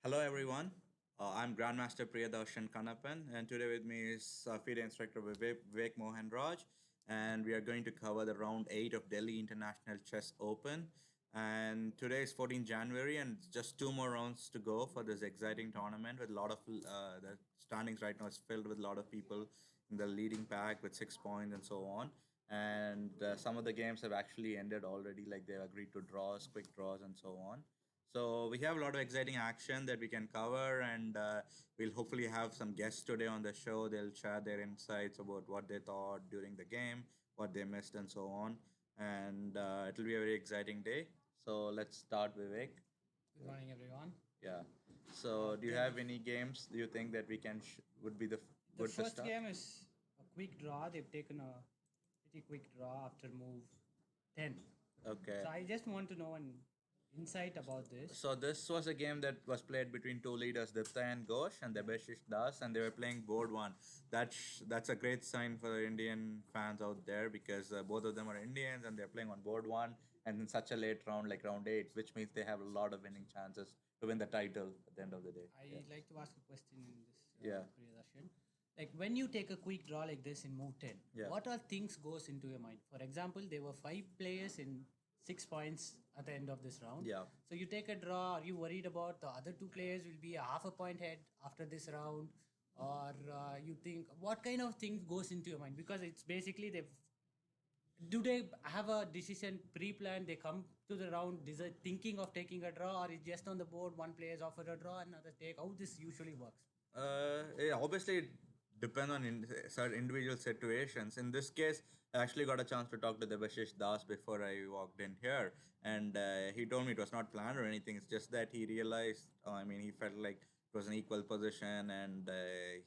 Hello, everyone. I'm Grandmaster Priyadharshan Kannappan, and today with me is FIDE instructor Vivek Mohanraj, and we are going to cover the round 8 of Delhi International Chess Open. And today is 14 January, and just two more rounds to go for this exciting tournament. With a lot of the standings right now is filled with a lot of people in the leading pack with 6 points and so on. And some of the games have actually ended already, like they agreed to draws, quick draws, and so on. So we have a lot of exciting action that we can cover, and we'll hopefully have some guests today on the show. They'll share their insights about what they thought during the game, what they missed, and so on. And it'll be a very exciting day. So let's start, Vivek. Good morning, everyone. Yeah. So do you have any games? Do you think that we can would be The good to first start? game is a quick draw. They've taken a pretty quick draw after move 10. Okay. So I just want to know an insight about this. So this was a game that was played between two leaders, Dipta and Ghosh, and Debashish Das, and they were playing board one. That's a great sign for the Indian fans out there because both of them are Indians and they're playing on board one and in such a late round like round eight, which means they have a lot of winning chances to win the title at the end of the day. I like to ask a question in this, Yeah. Priyadharshan. Like when you take a quick draw like this in move 10, Yeah. what are things goes into your mind? For example, there were 5 players in 6 points at the end of this round. Yeah. So you take a draw. Are you worried about the other two players will be a half a point head after this round, or you think what kind of thing goes into your mind? Because it's basically they've do they have a decision pre-planned? They come to the round thinking of taking a draw, or it's just on the board. One player is offered a draw, another take. How this usually works? Yeah, obviously, it depends on certain individual situations. In this case, I actually got a chance to talk to Debashish Das before I walked in here, and he told me it was not planned or anything. It's just that he realized, I mean, he felt like it was an equal position, and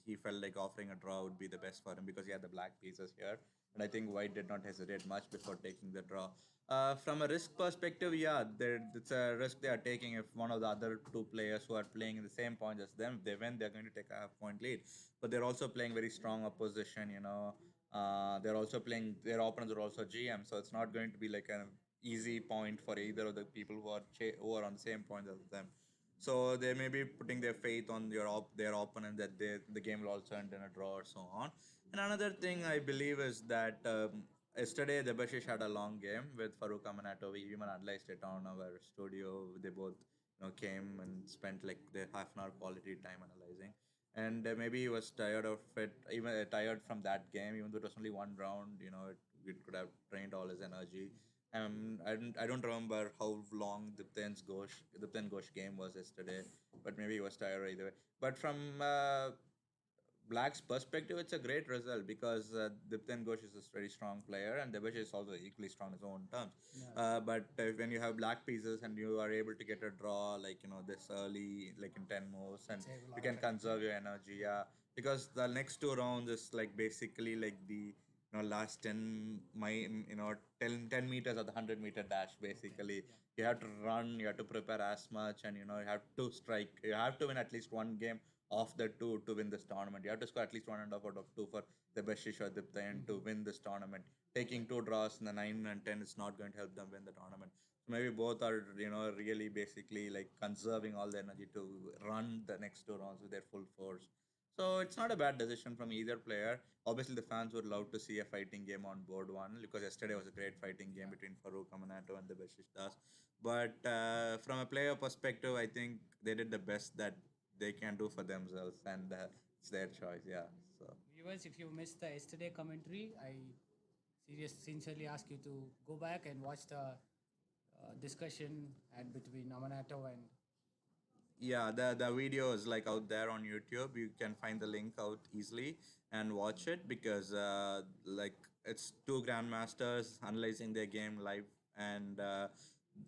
he felt like offering a draw would be the best for him because he had the black pieces here. And I think White did not hesitate much before taking the draw. From a risk perspective, yeah, it's a risk they are taking. If one of the other two players who are playing in the same point as them, if they win, they're going to take a half-point lead. But they're also playing very strong opposition. They're also playing. Their opponents are also GM, so it's not going to be like an easy point for either of the people who are on the same point as them. So they may be putting their faith on their opponent that the game will also end in a draw or so on. And another thing I believe is that yesterday Debashish had a long game with Farooq Amanato. We even analyzed it on our studio. They both came and spent like their half an hour quality time analyzing. And maybe he was tired of it, even tired from that game, even though it was only one round. It could have drained all his energy. I don't remember how long Dipten Ghosh game was yesterday, but maybe he was tired either way. But from Black's perspective, it's a great result because Dipten Ghosh is a very strong player and Debesh is also equally strong in his own terms. Yeah. But when you have black pieces and you are able to get a draw like this early, like in 10 moves, and Save a you lot can of energy. conserve your energy, yeah. Because the next two rounds is like basically like the last 10 my 10 meters of the 100-meter dash basically. Yeah. You have to run, you have to prepare as much, and you have to strike, you have to win at least one game of the two to win this tournament. You have to score at least 1.5 out of two for the Beshish or Diptayan to win this tournament. Taking two draws in the 9 and 10 is not going to help them win the tournament. So maybe both are really basically like conserving all the energy to run the next two rounds with their full force. So it's not a bad decision from either player. Obviously, the fans would love to see a fighting game on board one because yesterday was a great fighting game between Farooq Amanato and the Beshish Das. But from a player perspective, I think they did the best that they can do for themselves, and it's their choice. Yeah. So Viewers, if you missed the yesterday commentary, I sincerely ask you to go back and watch the discussion and between Amanato and yeah, the video is like out there on YouTube. You can find the link out easily and watch it because like it's two grandmasters analyzing their game live, and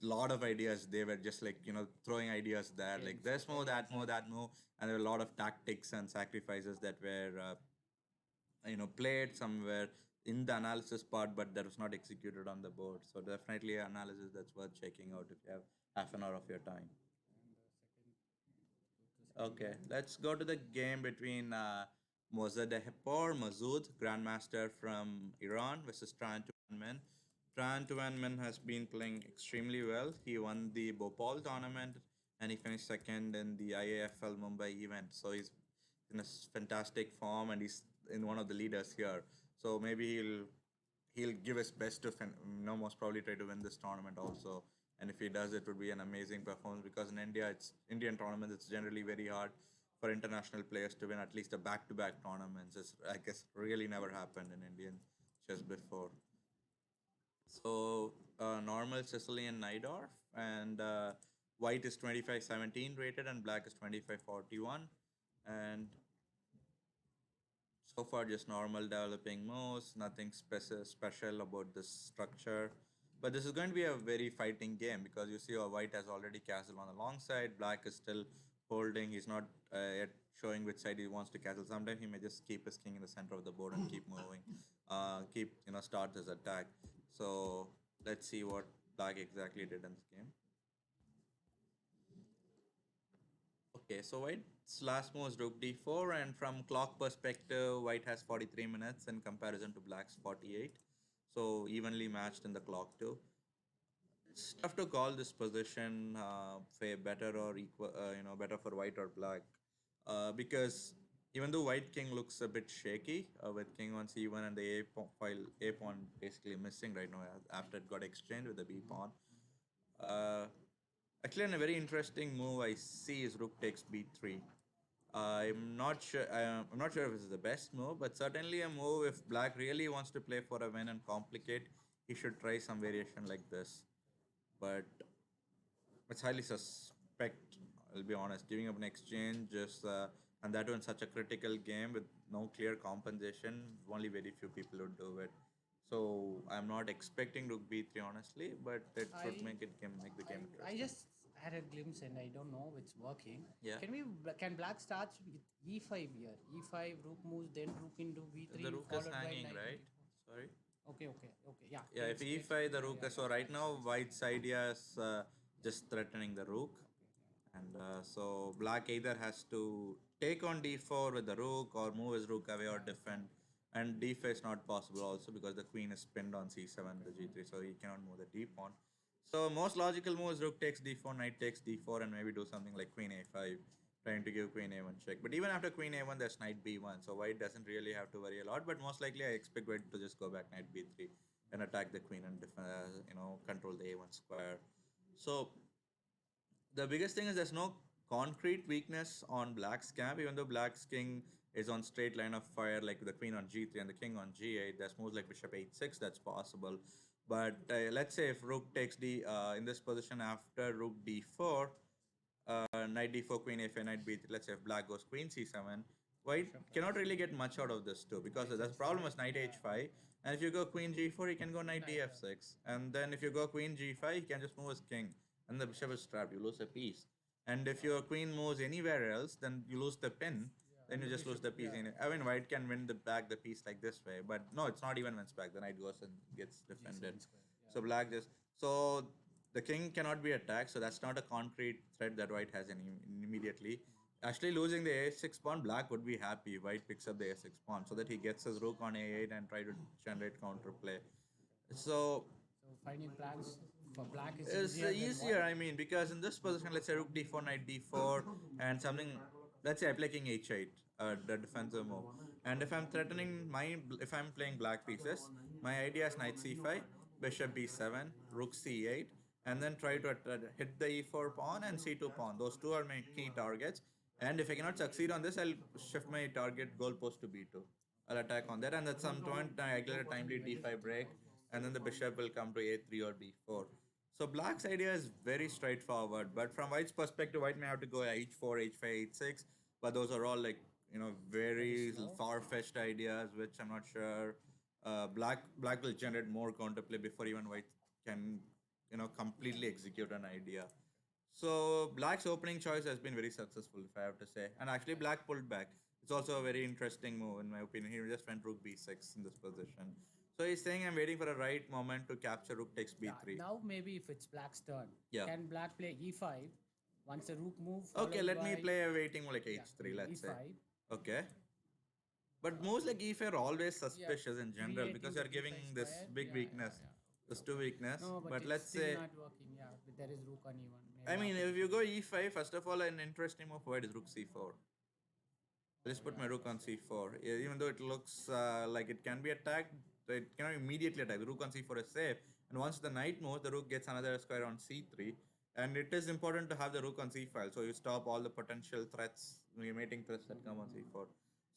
lot of ideas. They were just like throwing ideas there, like games. this move, Very that move, exciting. that move, and there were a lot of tactics and sacrifices that were played somewhere in the analysis part, but that was not executed on the board. So definitely an analysis that's worth checking out if you have half an hour of your time. And the second, go to the second Okay, game. let's go to the game between Mozaddeh Masood, Grandmaster from Iran, versus Tran Tuanmen. Tran Tuanmen has been playing extremely well. He won the Bhopal tournament and he finished second in the IAFL Mumbai event. So he's in a fantastic form, and he's in one of the leaders here. So maybe he'll give his best to most probably try to win this tournament also. And if he does, it would be an amazing performance because in India, it's Indian tournaments. It's generally very hard for international players to win at least a back-to-back tournaments. It's, I guess, really never happened in Indian chess before. So normal Sicilian Nidorf and white is 25-17 rated and black is 25-41, and so far just normal developing moves, nothing special about this structure. But this is going to be a very fighting game because you see white has already castled on the long side, black is still holding, he's not yet showing which side he wants to castle. Sometimes he may just keep his king in the center of the board and keep moving, keep start his attack. So let's see what black exactly did in this game. Okay, so white's last move is rook d4, and from clock perspective, white has 43 minutes in comparison to black's 48. So evenly matched in the clock too. It's tough to call this position say better or equal, better for white or black, because even though white king looks a bit shaky with king on c1 and the a pawn basically missing right now after it got exchanged with the b pawn. Uh, Actually, and a very interesting move I see is rook takes b3. I'm not sure. I'm not sure if this is the best move, but certainly a move if black really wants to play for a win and complicate, he should try some variation like this. But it's highly suspect. I'll be honest. Giving up an exchange, just and that too in such a critical game with no clear compensation, only very few people would do it. So I'm not expecting rook b3 honestly, but it should I make the game I interesting. just had a glimpse and I don't know it's working. Yeah. Can black start with e5 here? E5 rook moves, then rook into The b3 rook is followed by hanging, knight right? into d4. Sorry. Okay. Yeah, Yeah, if e5, the rook is so right now white's idea is just threatening the rook, and so black either has to take on d4 with the rook or move his rook away or defend. And d5 is not possible also because the queen is pinned on c7, the g3, so he cannot move the d pawn. So most logical move is rook takes d4, knight takes d4, and maybe do something like queen a5, trying to give queen a1 check. But even after queen a1, there's knight b1, so white doesn't really have to worry a lot. But most likely, I expect white to just go back knight b3 and attack the queen and control the a1 square. So the biggest thing is there's no concrete weakness on black's camp, even though black's king is on straight line of fire, like the queen on g3 and the king on g8. There's moves like bishop h6 that's possible. But let's say if rook takes in this position after rook d4, knight d4, queen a5, knight b3. Let's say if black goes queen c7, white cannot really get much out of this too because the problem is knight h5. And if you go queen g4, he can go knight df6. And then if you go queen g5, he can just move his king. And the bishop is trapped. You lose a piece. And if your queen moves anywhere else, then you lose the pin. Then you just lose the piece. I mean, white can win the piece like this way, but no, it's not even wins back. The knight goes and gets defended. So black just so the king cannot be attacked, so that's not a concrete threat that white has immediately. Actually, losing the a6 pawn, black would be happy. White picks up the a6 pawn so that he gets his rook on a8 and try to generate counterplay. So So finding plans for black is it's easier than easier, white. I mean, because in this position, let's say rook d4, knight d4, and something, let's say I play king h8, the defensive move. And if I'm playing black pieces, my idea is knight c5, bishop b7, rook c8, and then try to hit the e4 pawn and c2 pawn. Those two are my key targets. And if I cannot succeed on this, I'll shift my target goalpost to b2. I'll attack on that, and at some point, I get a timely d5 break, and then the bishop will come to a3 or b4. So black's idea is very straightforward, but from white's perspective, white may have to go h4, h5, h6, but those are all like very far-fetched ideas, which I'm not sure. Black will generate more counterplay before even white can completely execute an idea. So black's opening choice has been very successful, if I have to say. And actually, black pulled back. It's also a very interesting move, in my opinion. He just went rook b6 in this position. So he's saying, I'm waiting for a right moment to capture rook takes Yeah, b3. now maybe if it's black's turn, Yeah. can black play e5 once the rook move Okay, followed let me by play a waiting like yeah, h3, let's say. e5. Okay. But moves like e5 are always Yeah, suspicious in general because creating you're the giving d5 this square. big Yeah, yeah, weakness, yeah. this two weakness. No, but But it's let's still say not working. Yeah, but there is rook on e1. I Maybe mean, after if you go e5, first of all, an interesting move for white is rook c4. Let's put my rook on c4. Even though it looks like it can be attacked, it cannot immediately attack. The rook on c4 is safe. And once the knight moves, the rook gets another square on c3. And it is important to have the rook on c5. So you stop all the potential threats, mating threats that come on c4.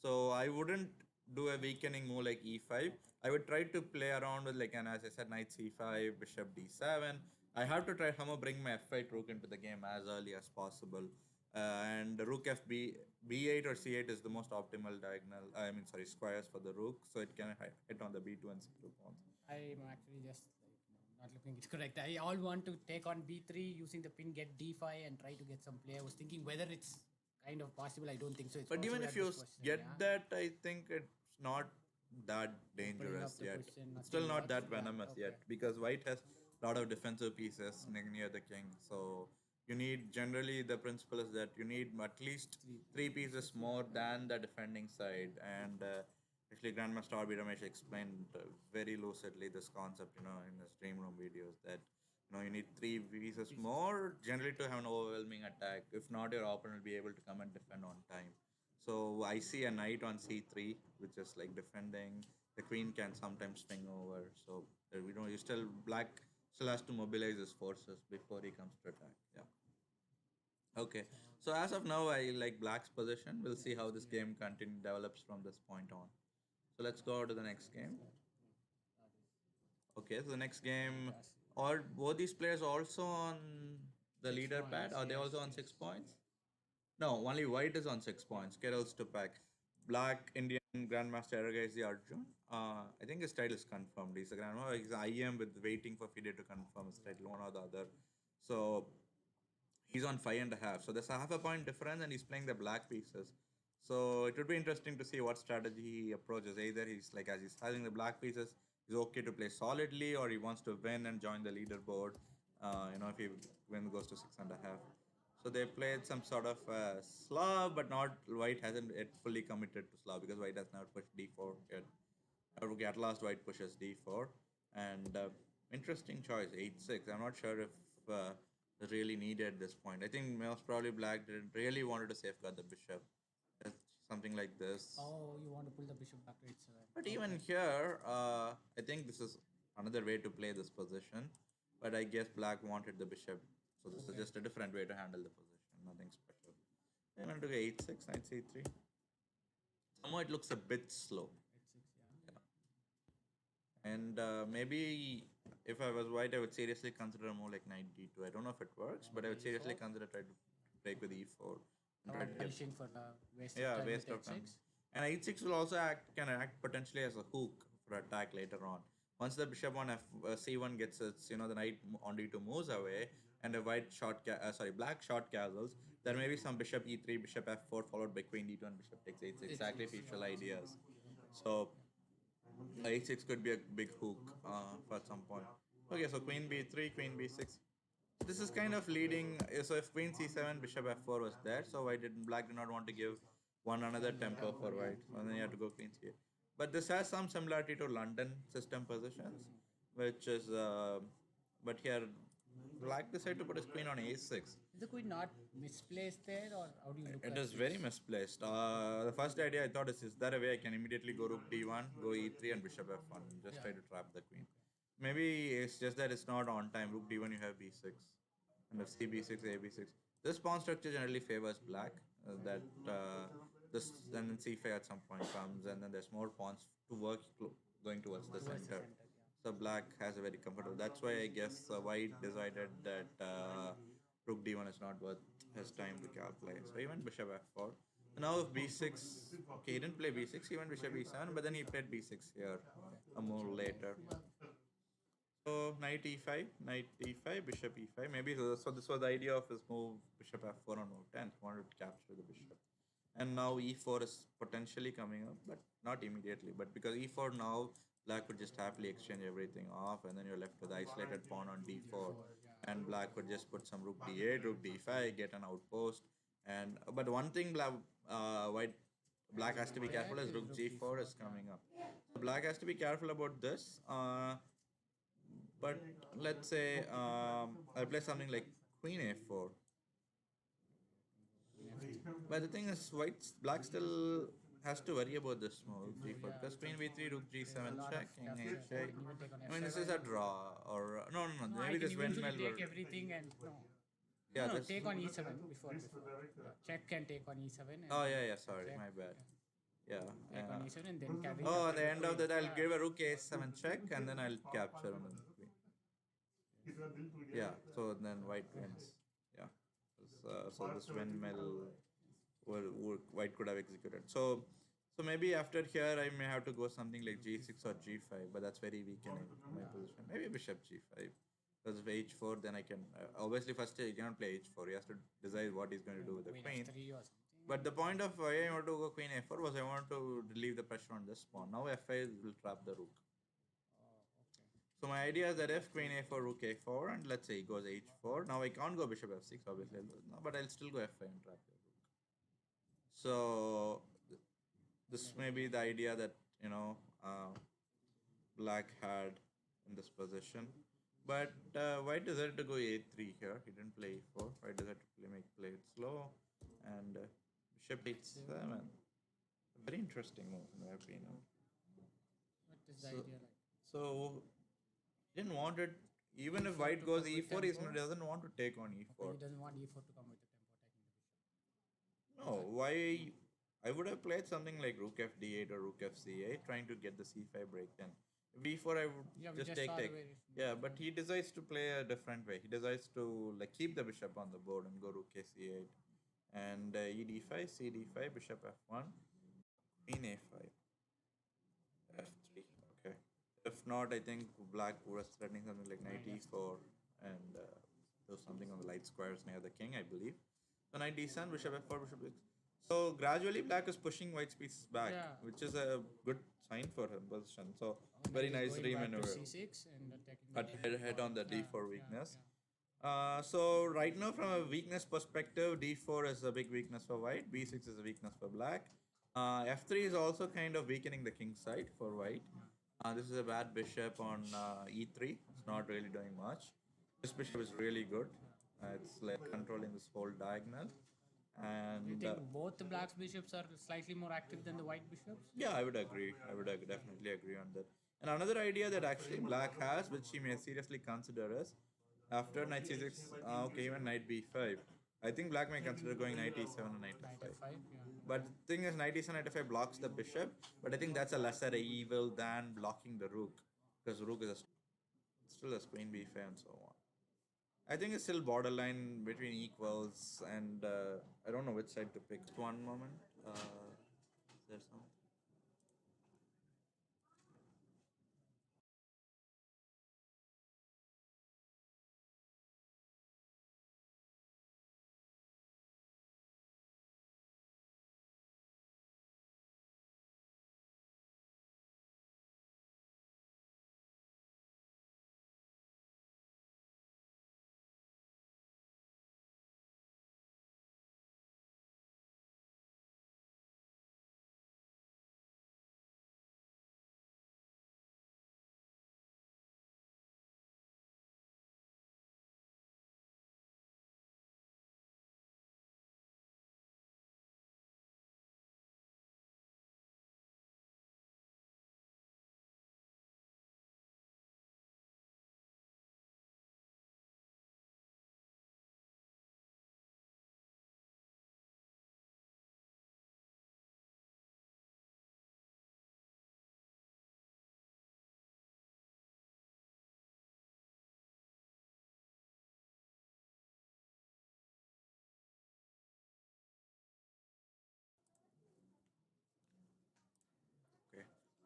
So I wouldn't do a weakening move like e5. I would try to play around with, like, and as I said, knight c5, bishop d7. I have to try somehow bring my f8 rook into the game as early as possible. And the rook b8 or c8 is the most optimal diagonal. I mean, sorry, squares for the rook, so it can hit on the b2 and c2 pawns. I'm actually just like not looking it correct. I all want to take on b3 using the pin, get d5, and try to get some play. I was thinking whether it's kind of possible. I don't think so. It's But even possible if at you this position. get Yeah. that, I think it's not that Opening dangerous up the yet. question, It's still nothing not much. that Yeah. venomous Okay. yet because white has a lot of defensive pieces near the king. So you need, generally the principle is that you need at least three pieces more than the defending side. And actually, Grandmaster RB Ramesh explained very lucidly this concept, in his Dream Room videos, that you need three pieces more generally to have an overwhelming attack. If not, your opponent will be able to come and defend on time. So I see a knight on c3, which is like defending. The queen can sometimes swing over. So you still, black still has to mobilize his forces before he comes to attack. Yeah. Okay. So as of now, I like black's position. We'll see how this game develops from this point on. So let's go to the next game. Okay, so the next game, are both these players also on the leader pad? Are they also on 6 points? No, only white is on 6 points. Keral's to pack. Black Indian Grandmaster Aragaisi Arjun. I think his title is confirmed. He's a Grandmaster. He's IM with waiting for FIDE to confirm his title, one or the other. So he's on 5.5. So there's a half a point difference, and he's playing the black pieces. So it would be interesting to see what strategy he approaches. Either he's like, as he's having the black pieces, he's okay to play solidly, or he wants to win and join the leaderboard. If he win goes to 6.5. So they played some sort of Slav, but not, white hasn't yet fully committed to Slav because white has not pushed d4 yet. Okay, at last white pushes d4, and interesting choice 8-6. I'm not sure if really needed this point. I think most probably black didn't really wanted to safeguard the bishop. It's something like this. Oh, you want to pull the bishop back to its But even here, I think this is another way to play this position. But I guess black wanted the bishop, so this is just a different way to handle the position. Nothing special. I'm going to go 8-6, knight c3. Somehow it looks a bit slow. 8-6, yeah. And maybe if I was white, I would seriously consider more like knight d2. I don't know if it works, but I would seriously consider try to break with e4. And try to Not get, punishing for the waste yeah, of time waste with of time. h6. And h6 will also can act potentially as a hook for attack later on. Once the bishop on c1 gets its, the knight on d2 moves away, and the black short castles, there may be some bishop e3, bishop f4, followed by queen d2 and bishop takes h6. Sacrificial ideas. So h6 could be a big hook for some point. Okay, so queen b3, queen b6. This is kind of leading. So if queen c7, bishop f4 was there, so black did not want to give one another tempo for white. So then you have to go queen c8. But this has some similarity to London system positions, which is, but here black decided to put his queen on a6. Is the queen not misplaced there, or how do you look It at is this? very misplaced. The first idea I thought is there a way I can immediately go rook d1, go e3, and bishop f1, just try to trap the queen. Maybe it's just that it's not on time. Rook d1, you have b6, and if c b6, a b6. This pawn structure generally favors black. That this and then c5 at some point comes, and then there's more pawns to work going towards the center. So black has a very comfortable. That's why I guess white decided that rook d1 is not worth his time to calculate. So he went bishop f4. Now if b6, okay, he didn't play b6. He went bishop e7, but then he played b6 here a move later. So knight e5, knight e5, bishop e5. Maybe so. This was the idea of his move, bishop f4 on move 10. He wanted to capture the bishop. And now e4 is potentially coming up, but not immediately. But because e4 now, black could just happily exchange everything off, and then you're left with the isolated pawn on d4. And black could just put some rook d8, rook d5, get an outpost. And but one thing black has to be careful is rook g4 is coming up. So black has to be careful about this. But let's say I play something like queen a4. But the thing is, black still has to worry about this move g4 because queen b3, rook g7 check, king h8. I mean, this is a draw or no. No, I Maybe can this eventually windmill take will. everything and no. Yeah, No, this. take on e7 before. Yeah, check can take on e7 and Oh then yeah. Sorry, check. my bad. Yeah. Take on e7 and then carry Oh, after at the end of queen. that, I'll Yeah. give a rook a7 check and then I'll capture on the queen. Yeah, so then white wins. Yeah. So this windmill white could have executed. So maybe after here I may have to go something like g6 or g5, but that's very weakening my position. Maybe bishop g5. Because if h4, then I can obviously first he cannot play h4. He has to decide what he's going to do with the queen. F3 or something. But the point of why I want to go queen a4 was I want to relieve the pressure on this pawn. Now f5 will trap the rook. So my idea is that if queen a4, rook a4, and let's say he goes h4. Now I can't go bishop f6, obviously, but I'll still go f5 and trap the rook. So this may be the idea that black had in this position. But white decided to go a3 here. He didn't play e4. White decided to play it slow, and bishop h7. Very interesting move in my opinion. What is the idea like? So he didn't want it. Even if white goes e4, he doesn't want to take on e4. He doesn't want e4 to come with the tempo attacking the bishop. No, why? I would have played something like rook f d8 or rook f c8, trying to get the c5 break. Then b4, I would just take. Yeah, but he decides to play a different way. He decides to like keep the bishop on the board and go rook a c8, and e d5, c d5, bishop f1, queen a5, f3. Okay. If not, I think black was threatening something like knight e4 and do something on the light squares near the king, I believe. So knight d7, bishop f4, bishop x. So gradually black is pushing white's pieces back, which is a good sign for him position. So very nice remaneuver. c6 and attacking But head on the d4 weakness. So right now, from a weakness perspective, d4 is a big weakness for white. b6 is a weakness for black. f3 is also kind of weakening the king side for white. This is a bad bishop on e3. It's not really doing much. This bishop is really good. It's like controlling this whole diagonal. And you think both the black bishops are slightly more active than the white bishops? Yeah, I would agree. Definitely agree on that. And another idea that actually black has, which he may seriously consider, is after knight c6, okay, even knight b5. I think black may consider going knight e7 and knight f5. But the thing is, knight e7, knight f5 blocks the bishop. But I think that's a lesser evil than blocking the rook, because rook is still a queen b5 and so on. I think it's still borderline between equals, and I don't know which side to pick. One moment. Is there something?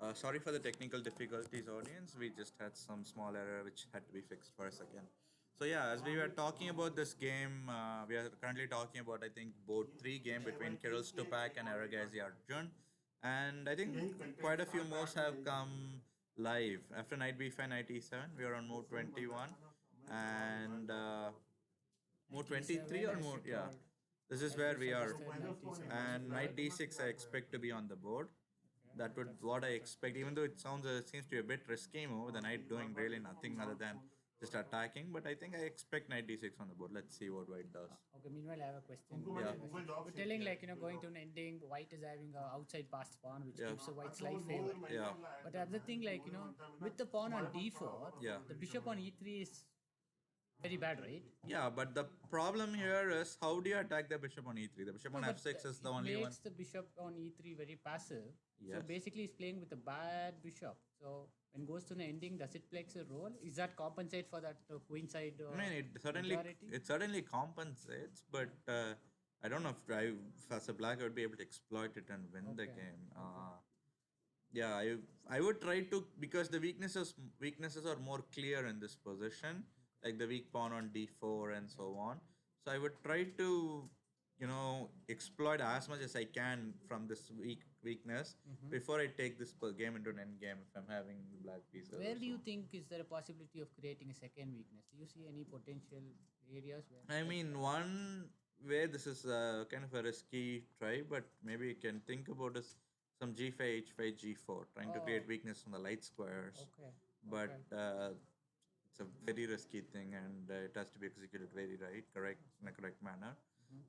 Okay. Sorry for the technical difficulties, audience. We just had some small error which had to be fixed for a second. So yeah, as we were talking about this game, we are currently talking about I think board three game between Kirill Stupak and Aragazi Arjun, and I think quite a few moves have come live after knight b5, knight e7. We are on move 21, and move 23 or move This is where we are, and knight d6 I expect to be on the board. That would what I expect. Even though it seems to be a bit risky move, the knight doing really nothing other than just attacking. But I think I expect knight d6 on the board. Let's see what white does. Okay, meanwhile, I have a question. Yeah. You're telling, like, going to an ending, white is having a outside passed pawn, which Yeah. gives a white slight favor. Yeah. But the other thing, like, with the pawn on d4, Yeah. the bishop on e3 is very bad, right? Yeah, but the problem here is how do you attack the bishop on e3? The bishop on But f6 is the it only one. makes the bishop on e3 very passive. So Yes. basically, he's playing with a bad bishop. So when goes to an ending, does it play a role? Is that compensate for that queen side? I mean, majority? it certainly compensates, but I don't know if as a black I would be able to exploit it and win the Okay, game. Yeah, I would try to, because the weaknesses are more clear in this position, like the weak pawn on d4 and so on. So I would try to exploit as much as I can from this weakness before I take this game into an end game if I'm having black pieces. Where or do you so. think is there a possibility of creating a second weakness? Do you see any potential areas where? I mean, one way this is kind of a risky try, but maybe you can think about is some g5, h5, g4, trying to create Oh, weakness on the light squares. okay, But okay. it's a very risky thing, and it has to be executed very correct in a correct manner.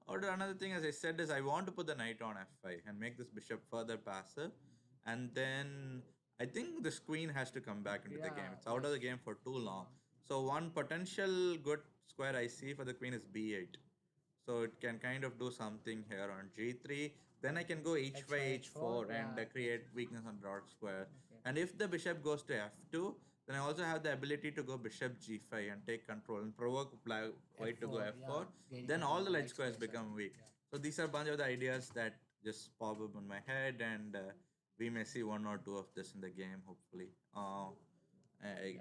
Or another thing, as I said, is I want to put the knight on f5 and make this bishop further passive, and then I think this queen has to come back into the game. Yeah, It's out of the yes. game for too long. So one potential good square I see for the queen is b8. So it can kind of do something here on g3. Then I can go h5, h4 and yeah. create weakness on dark square. Okay. And if the bishop goes to f2, then I also have the ability to go bishop g5 and take control and provoke white to go F4, f4. yeah, gaining Then control all of the the light light squares squares, become weak. yeah. So these are a bunch of the ideas that just pop up in my head, and we may see one or two of this in the game, hopefully. After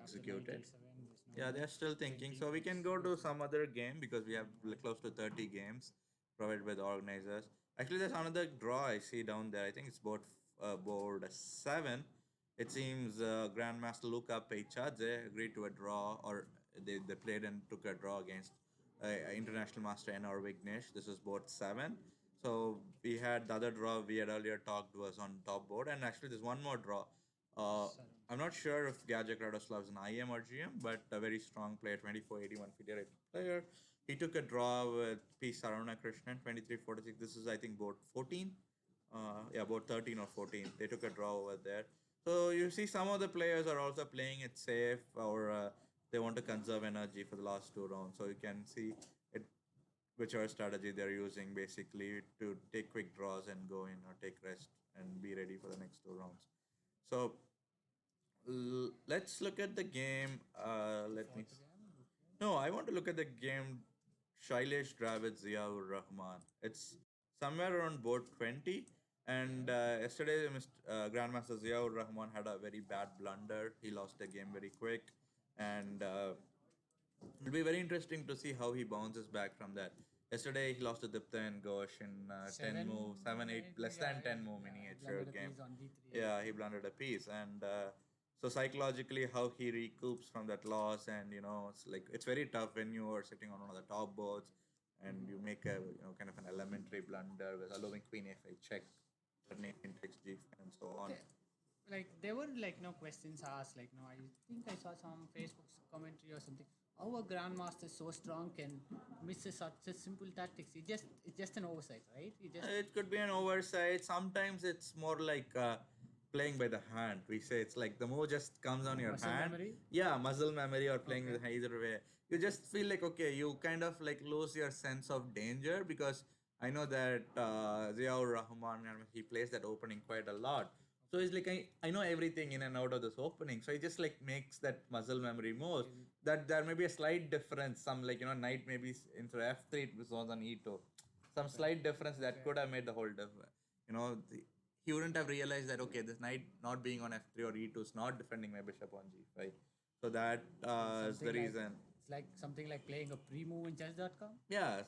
Executed. 97, there's no Yeah, more they're still thinking. 20 So we can minutes. go to some other game because we have close to 30 games provided by the organizers. Actually, there's another draw I see down there. I think it's board 7. It seems Grandmaster Luca Peichadze agreed to a draw, or they played and took a draw against International Master NR Vignesh. This is board 7. So we had the other draw we had earlier talked was on top board, and actually there's one more draw. Uh, Seven. I'm not sure if Gajak Radoslav is an IM or GM, but a very strong player, 2481 FIDE rated player. He took a draw with P. Sarana Krishnan, 2346. This is, I think, board 14. Yeah, board 13 or 14. They took a draw over there. So you see, some of the players are also playing it safe, or they want to conserve energy for the last two rounds. So you can see it, whichever strategy they're using basically to take quick draws and go in, or take rest and be ready for the next two rounds. So let's look at the game. Let me. Fourth game. No, I want to look at the game. Shailesh Dravid Ziaur Rahman. It's somewhere around board 20. And yesterday, Grandmaster Ziaur Rahman had a very bad blunder. He lost the game very quick. And it'll be very interesting to see how he bounces back from that. Yesterday, he lost to Dipta and Ghosh in 10 moves, 7, 8, less than 10 move miniature Blundered a game. piece on D3. Yeah, he blundered a piece. And so psychologically, how he recoups from that loss, and it's like it's very tough when you are sitting on one of the top boards and you make a kind of an elementary blunder with allowing queen f8 check, turning takes g5 and so on. Like there were like no questions asked. Like no, I think I saw some Facebook commentary or something. How a grandmaster so strong can miss such a simple tactics? It's just an oversight, right? It just It could be an oversight. Sometimes it's more like playing by the hand. We say it's like the move just comes on your muscle hand. memory. Yeah, muscle memory or playing Okay. with either way. You just feel like, okay, you kind of like lose your sense of danger, because I know that Ziaur Rahman, he plays that opening quite a lot. So it's like I know everything in and out of this opening. So he just like makes that muscle memory moves. That there may be a slight difference. Some like knight maybe into f3 it was on e2. Some slight difference that could have made the whole difference. He wouldn't have realized that, okay, this knight not being on f3 or e2 is not defending my bishop on g5. So that is the Something like reason. it's like something like playing a pre-move in chess.com. Yeah,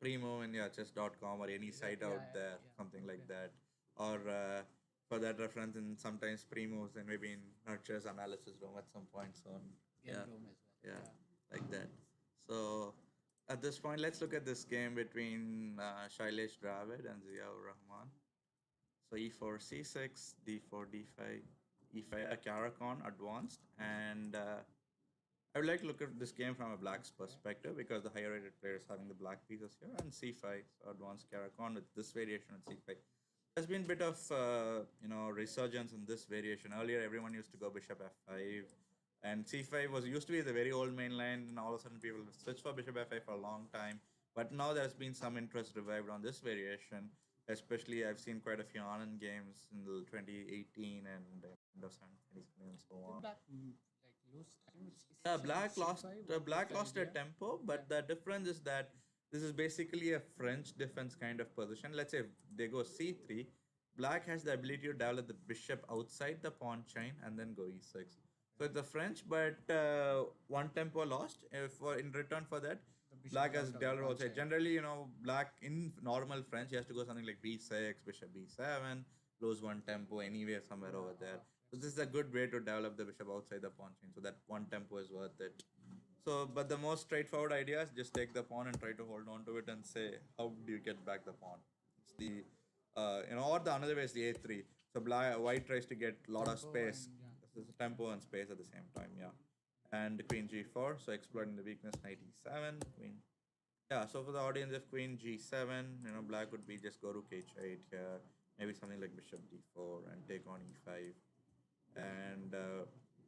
Primo and yeah, chess.com or any site Yeah, out yeah, there, yeah. something like Okay. that. Or for that reference, in sometimes Primos and maybe in NURTR's analysis room at some point soon. Game Yeah, room as well. yeah, like that. So at this point, let's look at this game between Shailesh Dravid and Ziaur Rahman. So e4, c6, d4, d5, e5, a Karakon advanced, and I would like to look at this game from a black's perspective because the higher rated players having the black pieces here and c5, so advanced Karakon with this variation on c5. There's been a bit of resurgence in this variation. Earlier, everyone used to go bishop f5, and c5 was used to be the very old main line, and all of a sudden people switched for bishop f5 for a long time. But now there's been some interest revived on this variation. Especially, I've seen quite a few Anand games in the 2018 and end of 2017 and so Did on. black like lose time with c6 Yeah, and black lost. c5? What was Black the lost a idea? tempo, but the difference is that this is basically a French defense kind of position. Let's say they go c3. Black has the ability to develop the bishop outside the pawn chain and then go e6. So it's a French, but one tempo lost. For in return for that, The bishop black is has out of the developed pawn outside. chain. Generally, black in normal French, he has to go something like b6, bishop b7, lose one tempo anywhere somewhere over there. So this is a good way to develop the bishop outside the pawn chain. So that one tempo is worth it. So, but the most straightforward idea is just take the pawn and try to hold on to it and say, how do you get back the pawn? It's the, or the another way is the a3. So white tries to get a lot of Tempo space. and yeah. This is tempo and space at the same time, yeah. And queen g4, so exploiting the weakness, knight e7, queen. Yeah, so for the audience, if queen g7, black would be just go rook h8 here, maybe something like bishop d4 and take on e5, and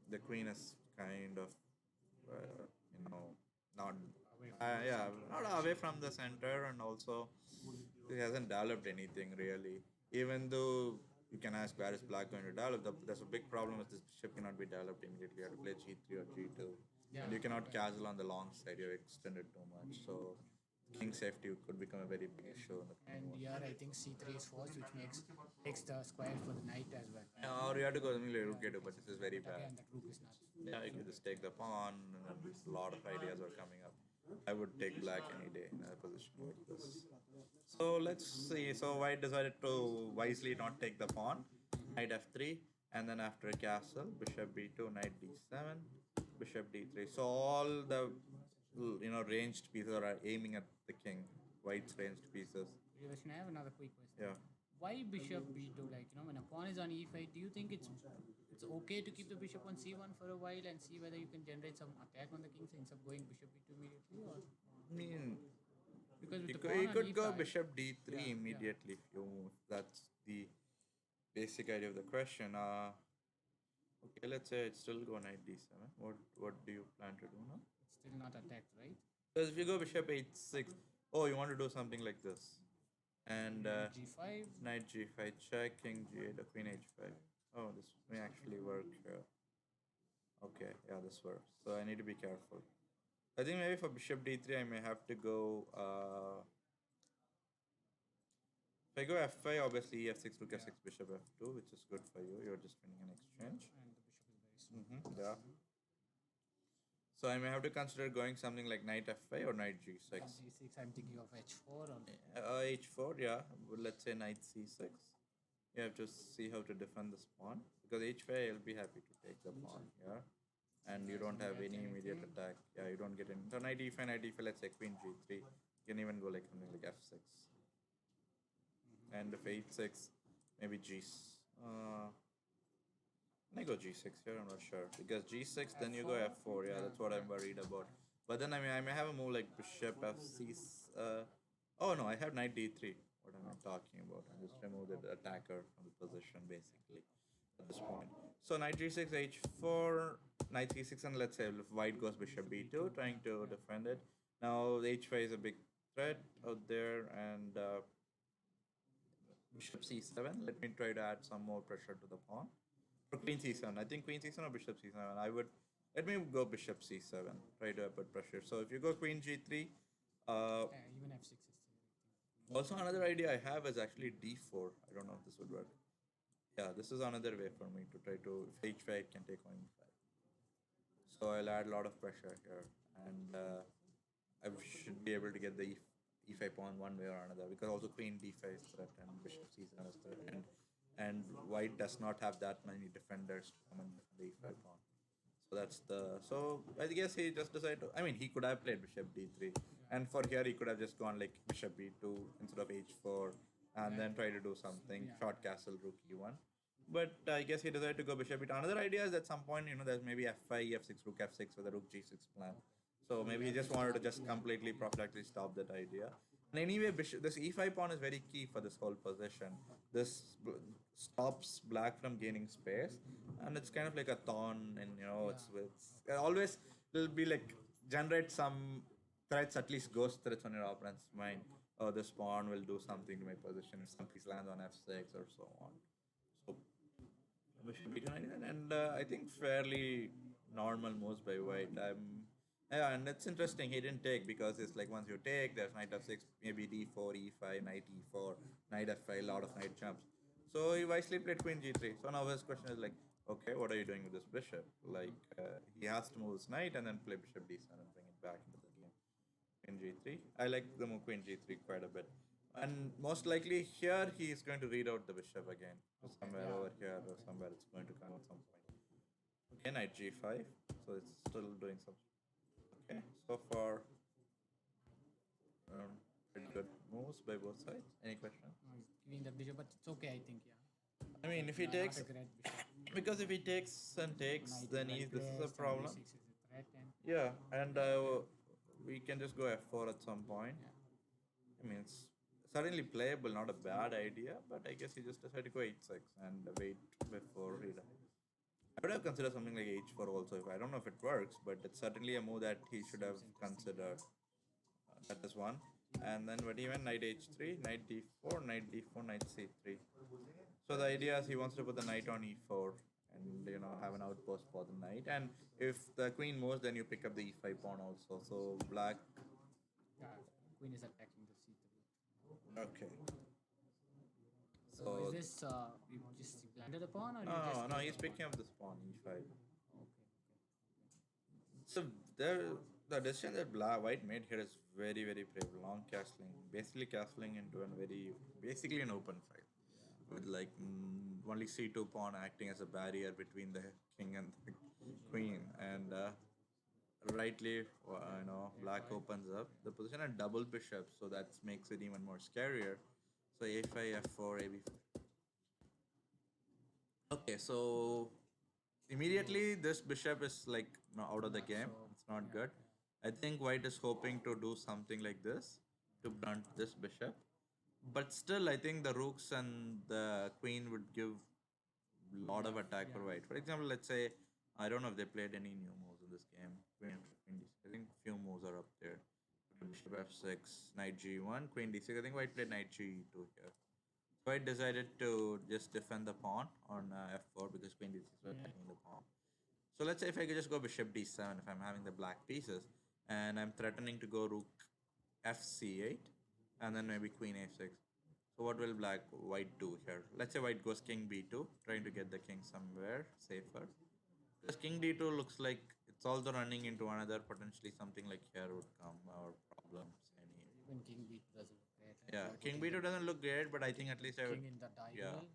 the queen is kind of not Away from the yeah, center of not away from the center, and also he hasn't developed anything really. Even though you can ask where is black going to develop, there's a big problem with this bishop cannot be developed immediately. You have to play g3 or g2, Yeah, and you cannot right. castle on the long side. You've extended too much, so king safety could become a very big issue in the coming And one. here I think c3 is forced, which takes the square for the knight as well. Or you have to go something like rook a2, but this is very But bad. again, that rook is nuts. Yeah, you can just take the pawn, and then a lot of ideas are coming up. I would take black any day in a position like this. So let's see. So white decided to wisely not take the pawn. Knight f3, and then after a castle, bishop b2, knight d7, bishop d3. So all the ranged pieces are aiming at the king. White's ranged pieces. Priyadharshan, I have another quick question. Yeah. Why bishop b2? Like, when a pawn is on e5, do you think it's okay to keep the bishop on c1 for a while and see whether you can generate some attack on the king instead of going bishop b2 immediately? Or I mean, because with you the could, pawn you on could go e5, bishop d3 yeah, yeah. immediately if you move. That's the basic idea of the question. Okay, let's say it's still go knight d7. What do you plan to do now? It's still not attacked, right? Because if you go bishop h6, oh, you want to do something like this, and Knight g5. knight g5 check, king g8, or queen h5. Oh, this may actually work here. Okay, yeah, this works. So I need to be careful. I think maybe for bishop d3, I may have to go. If I go f5, obviously f6, rook f6, bishop f2, which is good for you. You're just winning an exchange. And the bishop is very strong. Yeah. So I may have to consider going something like knight f5 or knight g6. g6, I'm thinking of h4 or H4, yeah. Well, let's say knight c6. You have to see how to defend this pawn. Because h5, I'll be happy to take the pawn here. And you don't have any immediate attack. Yeah, you don't get any. So knight e5, let's say queen g3. You can even go like something like f6. And if h6, maybe g. I go g6 here, I'm not sure. Because g6, then you go f4. Yeah, that's what I'm worried about. But then I may have a move like bishop f6. Oh no, I have knight d3. What am I talking about? I just removed the attacker from the position basically at this point. So knight g6, h4, knight c6, and let's say if white goes bishop b2, trying to defend it. Now h5 is a big threat out there, and bishop c7. Let me try to add some more pressure to the pawn. Or queen c7. I think queen c7 or bishop c7. Let me go bishop c7. Try to put pressure. So if you go queen g3, even f6 is still. also another idea I have is actually d4. I don't know if this would work. Yeah, this is another way for me to try to, if h5 can take on e5. So I'll add a lot of pressure here, and I should be able to get the e5 pawn one way or another, because also queen d5 is threat and bishop c7 is threat, and white does not have that many defenders to come and defend the e5 pawn. So that's the. So I guess he just decided to. I mean, he could have played bishop d3, and for here he could have just gone like bishop b2 instead of h4, and then try to do something short castle rook e1. But I guess he decided to go bishop b2. Another idea is at some point, there's maybe f5, f6, rook f6 with a rook g6 plan. So maybe he just wanted to just completely prophylactically stop that idea. And anyway, this e5 pawn is very key for this whole position. This stops black from gaining space, and it's kind of like a thorn, and it's always will be like generate some threats, at least ghost threats on your opponent's mind. Oh, this pawn will do something to my position if some piece lands on f6 or so on. So bishop b2 and I think fairly normal moves by white. Yeah, and it's interesting he didn't take because it's like once you take, there's knight f6, maybe d4, e5, knight e4, knight f5, a lot of knight jumps. So he wisely played queen g3. So now his question is like, okay, what are you doing with this bishop? Like he has to move his knight and then play bishop d7 and bring it back into the game. Queen g3. I like the move queen g3 quite a bit. And most likely here he is going to read out the bishop again. Somewhere over here or somewhere it's going to come at some point. Okay, knight g5. So it's still doing some. Okay, so far pretty good moves by both sides. Any question? Giving the bishop, but it's okay, I think. Yeah. I mean, if he Not takes, a great bishop. because if he takes and takes, Knight then well this is a placed, and problem. d6 is a threat. And Yeah, and we can just go f4 at some point. I mean, it's certainly playable, not a bad idea, but I guess he just decided to go h6 and wait before he dies. I would have considered something like h4 also. If I don't know if it works, but it's certainly a move that he should have considered. That is one. And then what even knight h3, knight d4, knight d4, knight c3. So the idea is he wants to put the knight on e4 and have an outpost for the knight. And if the queen moves, then you pick up the e5 pawn also. So black. yeah, queen is attacking the c3. Okay. So is this you just landed the pawn, or you No, just no, gave he's the picking pawn? up this pawn e5. Okay. So the decision that white made here is very, very brave. Long castling, basically castling into basically an open fight with like only c2 pawn acting as a barrier between the king and the queen, and rightly, black opens up the position and double bishop, so that makes it even more scarier. So a5, f4, ab4. Okay, so immediately this bishop is like out of the game. It's not good. I think white is hoping to do something like this to blunt this bishop. But still, I think the rooks and the queen would give a lot of attack for white. For example, let's say, I don't know if they played any new moves in this game. Queen d6. I think few moves are up there. Bishop f6, knight g1, queen d6. I think white played knight g2 here. So I decided to just defend the pawn on f4 because queen d6 was attacking the pawn. So let's say if I could just go bishop d7, if I'm having the black pieces, and I'm threatening to go rook fc8, and then maybe queen a6. So what will white do here? Let's say white goes king b2, trying to get the king somewhere safer. Because king d2 looks like it's also running into another potentially something like here would come or problems. When king b2 doesn't look great. Yeah, king b2 doesn't look great, but I think at least I would. King in the Yeah. diagonal.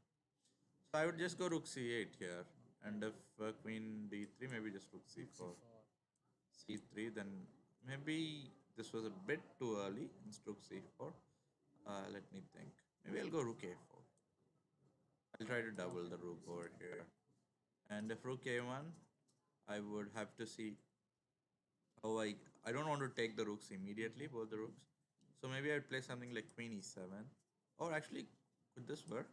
So I would just go rook c8 here, and if queen d3, maybe just rook c4. c3, then maybe this was a bit too early. Instead rook c4. Let me think. Maybe I'll go rook a4. I'll try to double the rook over here. And if rook a1, I would have to see. Oh, I don't want to take the rooks immediately, both the rooks. So maybe I'd play something like queen e7. Or actually, could this work?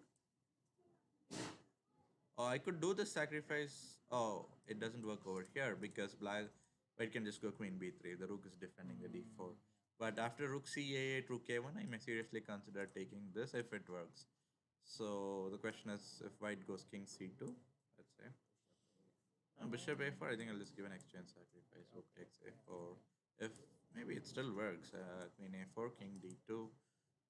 Oh, I could do the sacrifice. Oh, it doesn't work over here because white can just go queen b3. The rook is defending the d4. But after rook c8, rook a1, I may seriously consider taking this if it works. So the question is, if white goes king c2, let's say. Bishop a4, I think I'll just give an exchange sacrifice. Rook takes a4. If maybe it still works, queen a4, king d2,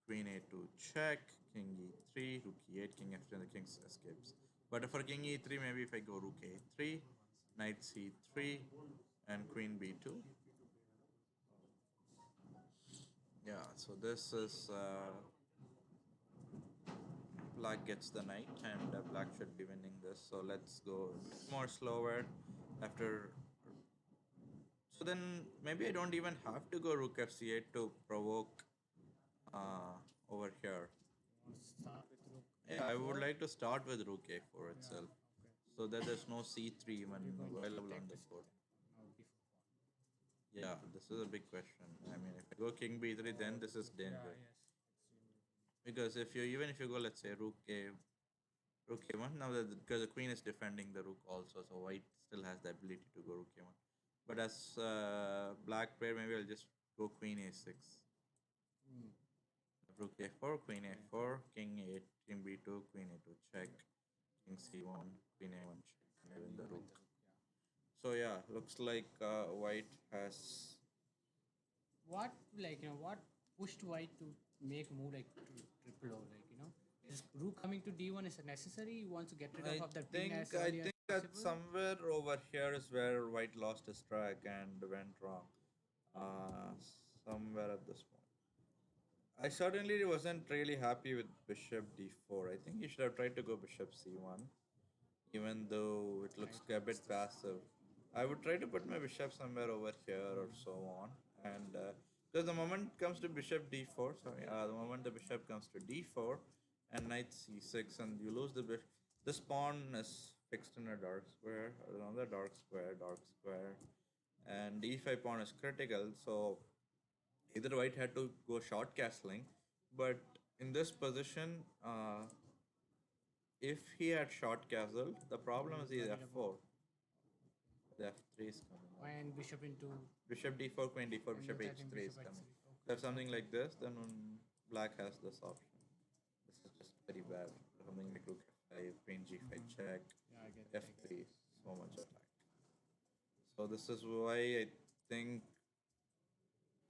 queen a2 check, king e3, rook e8, king f3, and the king escapes. But for king e3, maybe if I go rook a3, knight c3, and queen b2. Yeah, so this is black gets the knight, and black should be winning this. So let's go a bit more slower after. So then maybe I don't even have to go rook fc8 to provoke over here. Start with rook. Yeah, I would like to start with rook a4 itself, Okay. so that there's no c3 even You're going to available take on the this board. now before pawn. Yeah, this is a big question. I mean, if you go king b3, then this is Yeah, danger. yes. Extremely. Because if you even if you go, let's say rook a1, now that because the queen is defending the rook also, so white still has the ability to go rook a1. But as black player, maybe I'll just go queen a6. Mm. Rook a4, queen Okay. a4, king a8, king b2, queen a2 check, king c1, queen a1 check, and win the You win rook. the rook, yeah. So yeah, looks like white has. What what pushed white to make a move like to triple O, is rook coming to d1 is necessary? You want to get rid I of that pin as think I early as think that possible? somewhere over here is where white lost his track and went wrong. Uh, Somewhere at this point. I certainly wasn't really happy with bishop d4. I think he should have tried to go bishop c1, even though it looks Right, a what's bit this? passive. I would try to put my bishop somewhere over here or so on. And because the moment comes to bishop d4, sorry, the moment the bishop comes to d4 and knight c6, and you lose the bishop, this pawn is fixed in a dark square, another dark square, and d5 pawn is critical. So either white had to go short castling, but in this position, if he had short castled, the You problem will is be he's worried about f4. The f3 is coming up. and bishop into Bishop d4, queen d4, and bishop with that in h3 bishop is coming. h3. So Okay, if something okay. like this, then black has this option. This is just very bad. Something like rook f5, queen g5 check, Yeah, I get it. I get f3, it. so much attack. So this is why I think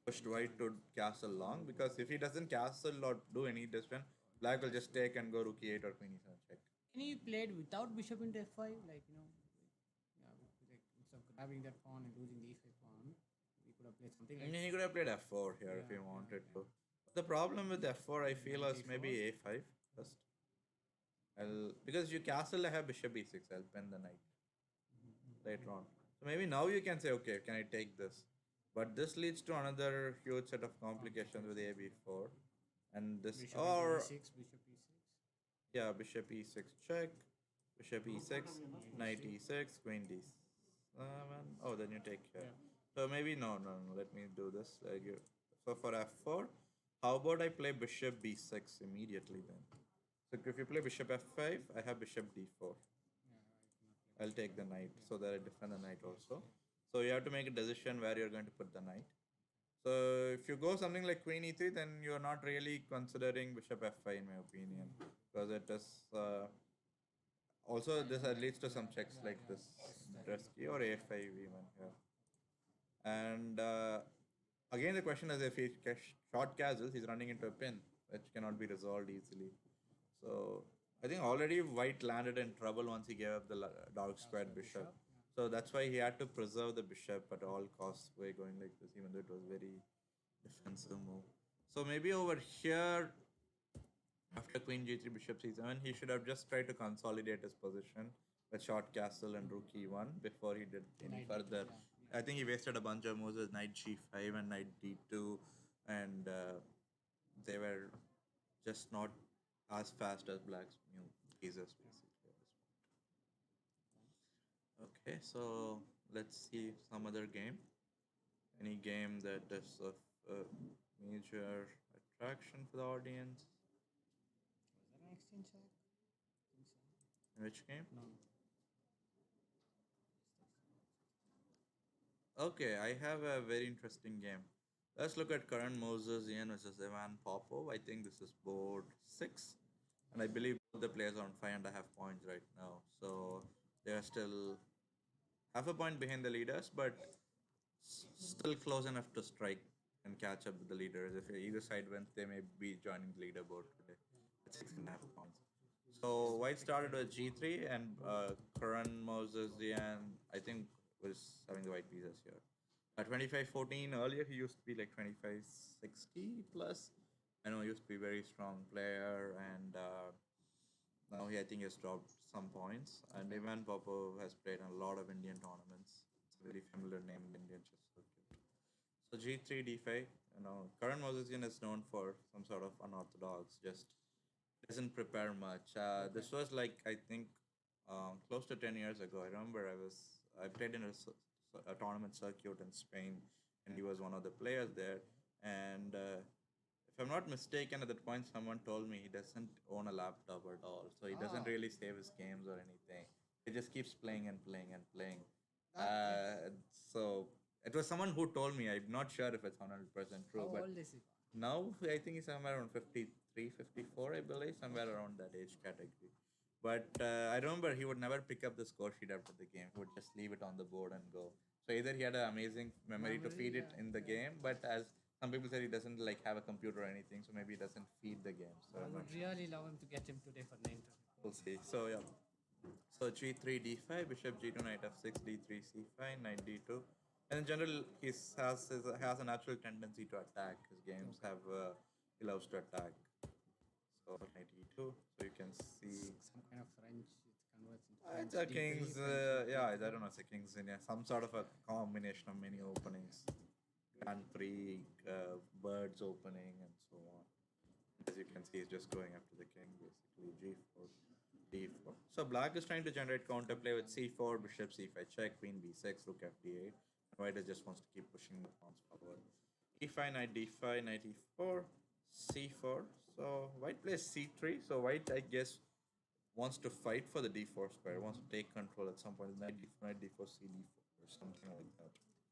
pushed white to castle long, because if he doesn't castle or do any decision, black will just take and go rook e8 or queen e7 check. Any played without bishop into f5, yeah, like instead of grabbing that pawn and losing the e5 pawn, we could have played something I like mean, he could have played f4 here if yeah, he yeah, wanted yeah. to. The problem with f4, I feel, Knight is maybe e4. a5 first. I'll because you castle, I have bishop e6. I'll pin the knight later on. So maybe now you can say, okay, can I take this? But this leads to another huge set of complications with a b4, and this Bishop into or e6, bishop e6. yeah, bishop e6 check, bishop e6, knight e6, queen d7. Oh, then you take here. Yeah. So maybe no. Let me do this. So for f4, how about I play bishop b6 immediately then? So if you play bishop f5, I have bishop d4. Yeah, I cannot play I'll bishop take the f5. knight Yeah. so that I defend the knight Yes, also. yeah. So you have to make a decision where you're going to put the knight. So if you go something like queen e3, then you're not really considering bishop f5 in my opinion, because it is also this leads to some checks Yeah, like yeah. this This is the dress key or a5 even here. And again, the question is if he short castles, he's running into a pin, which cannot be resolved easily. So I think already white landed in trouble once he gave up the dark squared bishop. Yeah. So that's why he had to preserve the bishop at all costs by going like this, even though it was very defensive move. So maybe over here, after queen g3, bishop c7, he should have just tried to consolidate his position with short castle and rook e1 before he did any Knight d2, further. yeah. I think he wasted a bunch of moves with knight g5 and knight d2, and they were just not as fast as black's new pieces, basically. At this point. Okay, so let's see some other game. Any game that is of major attraction for the audience. Was that an exchange check? I think so. Which game? No. Okay, I have a very interesting game. Let's look at Karan Moses Ian versus Ivan Popov. I think this is board 6. And I believe both the players are on 5.5 points right now. So they are still half a point behind the leaders, but still close enough to strike and catch up with the leaders. If either side wins, they may be joining the leaderboard today at 6.5 points. So White started with G3 and Karan Moses Ian, I think, was having the white pieces here. At 25-14 earlier, he used to be like 25-60 plus. I know he used to be a very strong player, and now I think he has dropped some points. And Ivan Popov has played in a lot of Indian tournaments. It's a very familiar name in the Indian chess circuit. So G3, D5, Karan Mosesian is known for some sort of unorthodox, just doesn't prepare much. Okay. This was like I think close to 10 years ago. I remember I played in a tournament circuit in Spain, and he was one of the players there. And if I'm not mistaken, at that point, someone told me he doesn't own a laptop at all, so he doesn't Oh, really save his games or anything. He just keeps playing and playing and playing. okay. So it was someone who told me. I'm not sure if it's 100% How true, but old is he? now I think he's somewhere around 53, 54, I believe, somewhere Okay. around that age category. But I remember he would never pick up the score sheet after the game. He would just leave it on the board and go. So either he had an amazing memory to Memory, feed it yeah, in the yeah. game, but as some people said, he doesn't like have a computer or anything, so maybe he doesn't feed the game. So I I'm not would sure. really love him to get him today for the interview. We'll see. So yeah. So G3 D5, Bishop G2 Knight F6 D3 C5 Knight D2. And in general, has a natural tendency to attack. His games Okay. have he loves to attack. So Knight E2. So you can see Some kind of French, it converts into it's French a D3, king's. French Yeah, I D3. don't know. It's a king's in some sort of a combination of many openings, Grand Prix, birds opening, and so on. As you can see, he's just going after the king, basically G4, D4. So black is trying to generate counterplay with C4, bishop C5 check, queen B6, rook F8. And white just wants to keep pushing the pawns forward. E5, knight D5, knight E4, C4. So white plays C3. So white, I guess, wants to fight for the D4 square, wants to take control at some point. Knight D4, knight D4, C D4, or something like that.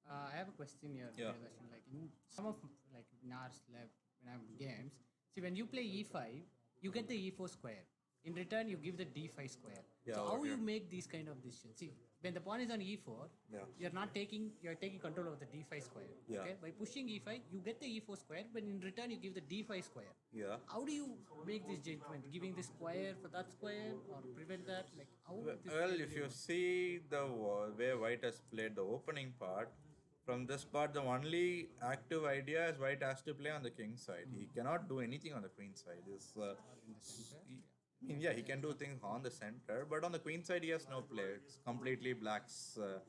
I have a question here, Yeah. Priyadharshan. Like in some of like in our lab when I'm games, see when you play E5, you get the E4 square. In return, you give the D5 square. Yeah, So over how you here. make these kind of decisions? See, when the pawn is on E4, Yeah. you're taking control of the D5 square. Yeah. Okay, by pushing E5, you get the E4 square, but in return you give the D5 square. Yeah. How do you make this judgment? Giving the square for that square or prevent that? Like how this Well, play if really you works? see the way White has played the opening part, from this part, the only active idea is White has to play on the king side. He cannot do anything on the queen side. Or in the center? I mean, yeah, he can do things on the center, but on the queen side, he has no play. It's completely black is the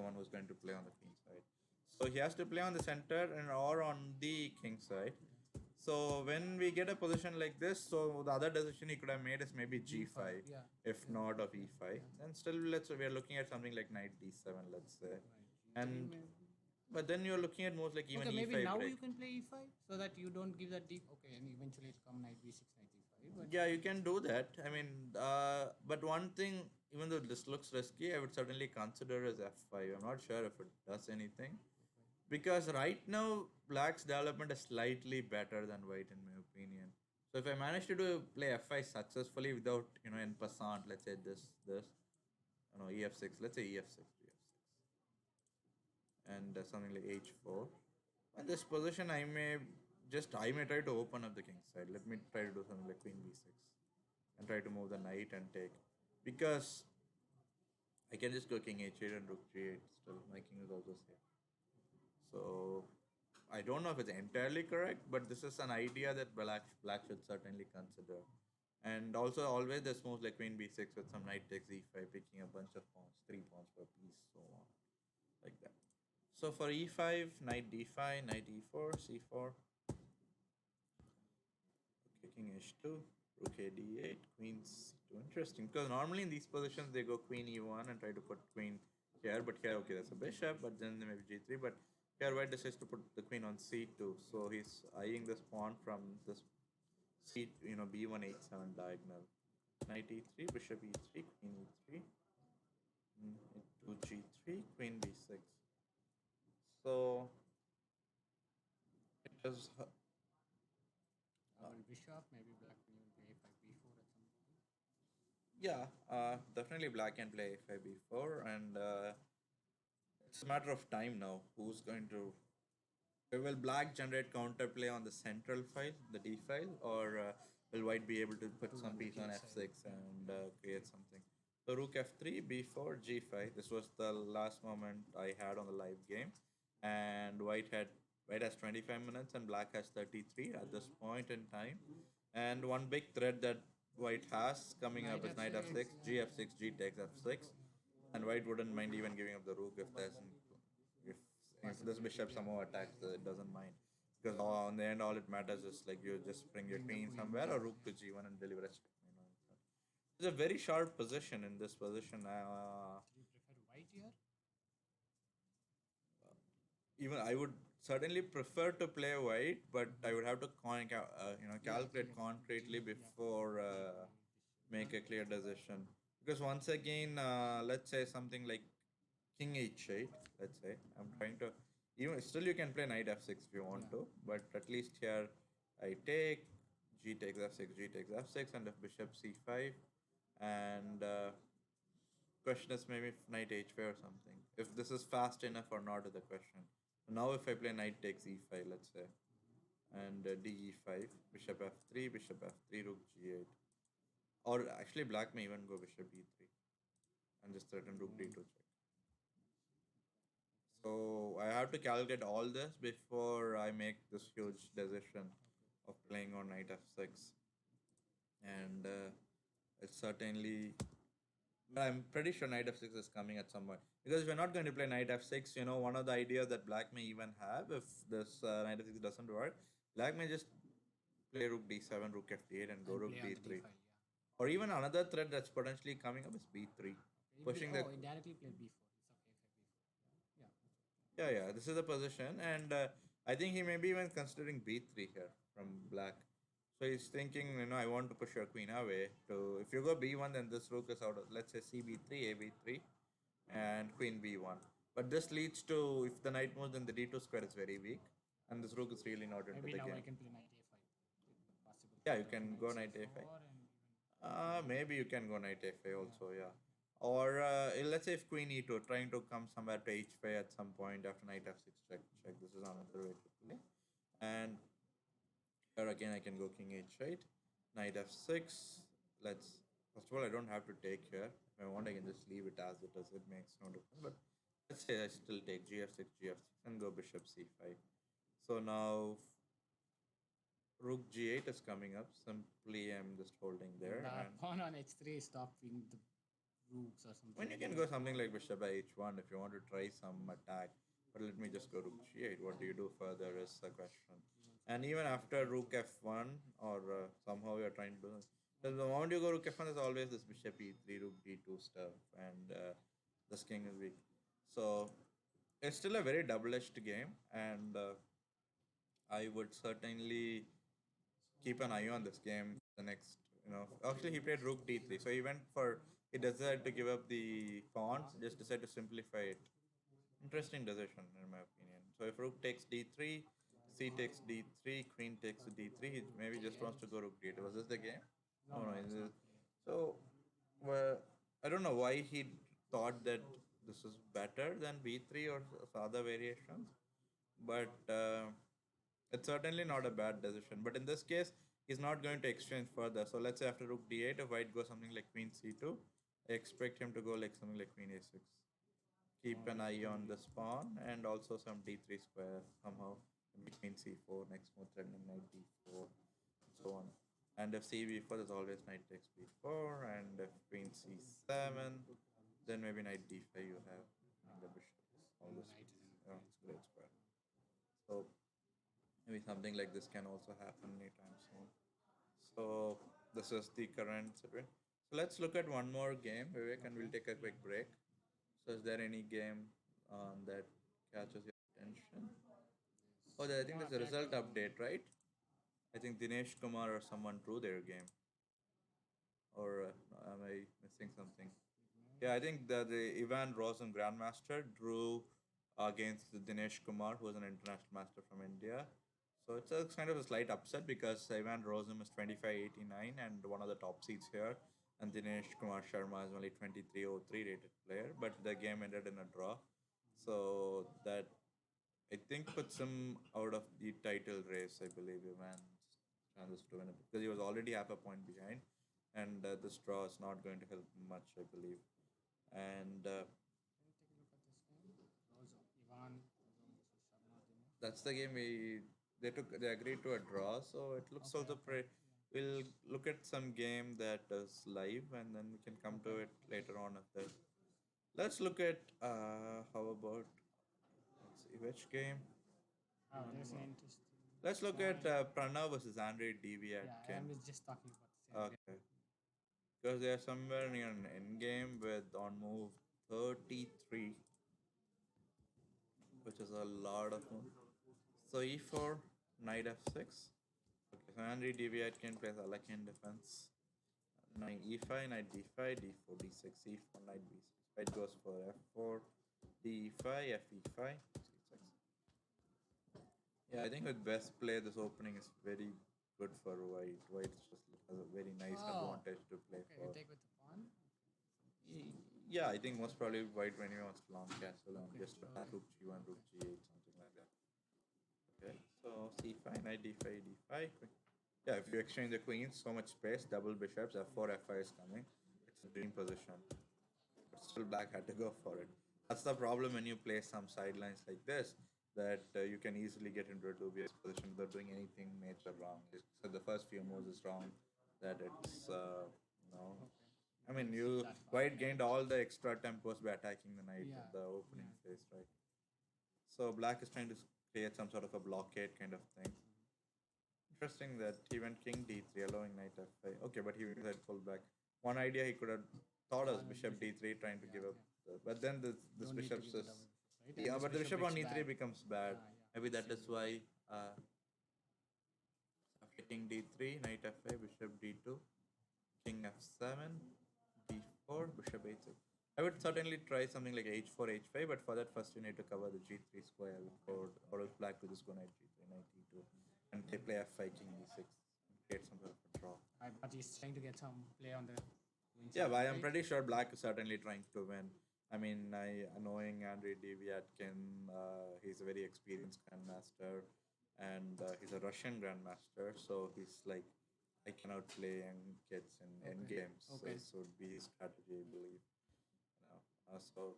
one who's going to play on the queen side. So he has to play on the center and or on the king side. So when we get a position like this, so the other decision he could have made is maybe G5, G5, yeah. if not of E5. And still, we're looking at something like Knight D7, let's say, Right, G3 and maybe. but then you're looking at most like even Okay, maybe E5 now break. you can play E5 so that you don't give that deep. Okay, and eventually it'll come knight B6, knight E5. But Yeah, you can do that. I mean, but one thing, even though this looks risky, I would certainly consider as F5. I'm not sure if it does anything. Because right now, black's development is slightly better than white, in my opinion. So if I manage to do play F5 successfully without, in passant, let's say EF6, let's say EF6, and something like H4. In this position, I may try to open up the king side. Let me try to do something like Queen B6 and try to move the knight and take, because I can just go King H8 and Rook G8 still. My king is also safe. So I don't know if it's entirely correct, but this is an idea that black should certainly consider. And also always there's moves like Queen B6 with some knight takes E5, picking a bunch of pawns, 3 pawns per piece, so on, like that. So for E5, knight D5, knight E4, C4, okay, King H2, Rook A D8, Queen C2. Interesting, because normally in these positions they go Queen E1 and try to put Queen here, but here, okay, that's a bishop, but then maybe G3, but here White decides to put the Queen on C2, so he's eyeing this pawn from this B1 H7 diagonal. Knight E3, Bishop E3, Queen E3, 2 G3, Queen B6. So it is will bishop, maybe black will even play A5, B4 at some point. yeah, definitely black can play A5 B4, and it's a matter of time now. Who's going to will black generate counterplay on the central file, the D file, or will white be able to put Do some on the piece on king side. F6 and create something? So rook F3, B4, G5. This was the last moment I had on the live game, and white has 25 minutes and black has 33 at this point in time. And one big threat that white has coming Knight up is knight F6, F6, yeah. G F6, G takes F6, and white wouldn't mind even giving up the rook if there's if Possibility, this bishop yeah. somehow attacks, it doesn't mind. because on the end, all it matters is like you just bring your Bring the queen queen. somewhere or rook to g1 and deliver a checkmate. It's a very sharp position in this position. Do you prefer white here? Even I would certainly prefer to play white, but I would have to Yeah, calculate concretely before make a clear decision. Because once again, let's say something like king h8. Let's say I'm trying to even still you can play knight f6 if you want to, but at least here I take g takes f6, g takes f6, and if bishop c5, and question is maybe knight h5 or something. If this is fast enough or not is the question. Now if I play knight takes e5, let's say, and d e5, bishop f3, bishop f3, rook g8. Or actually black may even go bishop e3 and just threaten rook d2 check. So I have to calculate all this before I make this huge decision of playing on knight f6. And it's certainly but I'm pretty sure knight f6 is coming at some point. Because if we're not going to play knight f6, one of the ideas that black may even have if this knight f6 doesn't work, black may just play rook d7, rook f8, and go And rook play on the d3. d5. Or even another threat that's potentially coming up is b3. Pushing the. Oh, it directly played b4. It's okay if b4. Yeah. Yeah, yeah, this is the position. And I think he may be even considering b3 here from black. So he's thinking, I want to push your queen away. To if you go b1, then this rook is out of, let's say, cb3, ab3, and queen b1. But this leads to if the knight moves, then the d2 square is very weak, and this rook is really not into Maybe the now I game. can play knight a5. Possible Yeah, threat you of can knight go knight a5. c4 and even Maybe you can go knight a5 also, yeah. Or let's say if queen e2, trying to come somewhere to h5 at some point after knight f6 check, check. This is another way to play. And here again I can go king h8, knight f6. Let's first of all I don't have to take here. If I want I can just leave it as it is. It makes no difference. But let's say I still take gf6, gf6, and go bishop c5. So now rook g8 is coming up. Simply I'm just holding there, the and pawn on h3 stopping the rooks or when something. you can go something like bishop by h1 if you want to try some attack. But let me just go rook g8. What do you do further is the question. And even after rook f1 or somehow you're trying to do this. So the moment you go rook f1, there's always this bishop e3, rook d2 stuff, and this king is weak. So it's still a very double-edged game, and I would certainly keep an eye on this game. The next, actually he played rook d3, so he went for he decided to give up the pawns, just decided to simplify it. Interesting decision in my opinion. So if rook takes d3, c takes d3, queen takes d3, he maybe just wants to go rook d8. Was this the game? No, no, it's not. So, well, I don't know why he thought that this is better than b3 or other variations, but it's certainly not a bad decision. But in this case, he's not going to exchange further. So let's say after rook d8, if white goes something like queen c2, I expect him to go like something like queen a6. Keep an eye on this pawn and also some d3 square somehow. Maybe queen c4, next move threatening knight d4, and so on. And if cb4, there's always knight takes b4, and if queen c7, then maybe knight d5 you have, and the bishop. All this, Knight is in a yeah, great spot. great square. So maybe something like this can also happen anytime soon. So this is the current situation. So let's look at one more game, Vivek, and we'll take a quick break. So is there any game that catches your attention? Oh, I think there's a result update, right? I think Dinesh Kumar or someone drew their game. Or am I missing something? Yeah, I think the Ivan Rosen Grandmaster drew against Dinesh Kumar, who is an international master from India. So it's a kind of a slight upset because Ivan Rosen is 2589 and one of the top seeds here, and Dinesh Kumar Sharma is only 2303 rated player. But the game ended in a draw, so that I think puts him out of the title race. I believe Ivan's chances to win it because he was already half a point behind, and this draw is not going to help him much, I believe. And Can you take a look at this game? Ivan, versus Sharma Dinesh. that's the game they agreed to a draw, so it looks Okay, also okay. pretty. We'll look at some game that is live, and then we can come to Okay. it later on. If there's, let's look at how about let's see which game. Oh, there's an interesting. Let's look at Pranav versus Andre Yeah, I Deviatkin. was just talking about the same. Okay. Because they are somewhere near an end game with on move 33, which is a lot of move. So e4, knight f6. Okay, so Andre Deviatkin plays Alakan defense. Knight e5, knight d5, d4, d6, e4, knight b6. White goes for f4, d5, fe5, c6. Yeah, I think with best play, this opening is very good for white. White just has a very nice Oh, advantage to play okay, you for. take with the pawn. Yeah, I think most probably white when he wants long castle and Okay, just okay, rook g1, rook g8, something like that. Okay, so c5, knight d5, d5. Yeah, if you exchange the queens, so much space, double bishops, f4, f5 is coming. It's a dream position. But still, black had to go for it. That's the problem when you play some sidelines like this, that you can easily get into a dubious position without doing anything major wrong. So the first few moves is wrong, that it's no. okay. I mean, Skip you that part. white gained all the extra tempos by attacking the knight Yeah, in the opening yeah. phase, right? So black is trying to create some sort of a blockade kind of thing. Interesting that he went king d3, allowing knight f5. Okay, but he had pulled back. One idea he could have thought is bishop d3, trying to Yeah, give up. yeah. But then this Don't need to bishop give the says, double bishop, right? And yeah, this but the bishop bishop gets on e3 bad. becomes bad. Yeah, yeah. Maybe that is Same. why after king d3, knight f5, bishop d2, king f7, d4, bishop h6. I would certainly try something like h4, h5, but for that first you need to cover the g3 square before, or else black will just go knight g3, knight e2, and they play f5, king e6, and create some sort of a draw. But he's trying to get some play on the queen Yeah, side, but I'm right? pretty sure black is certainly trying to win. I mean, knowing Andre Deviatkin, he's a very experienced grandmaster, and he's a Russian grandmaster. So he's like, I cannot play young kids in end Okay. games. So Okay. this would be his strategy, I believe. So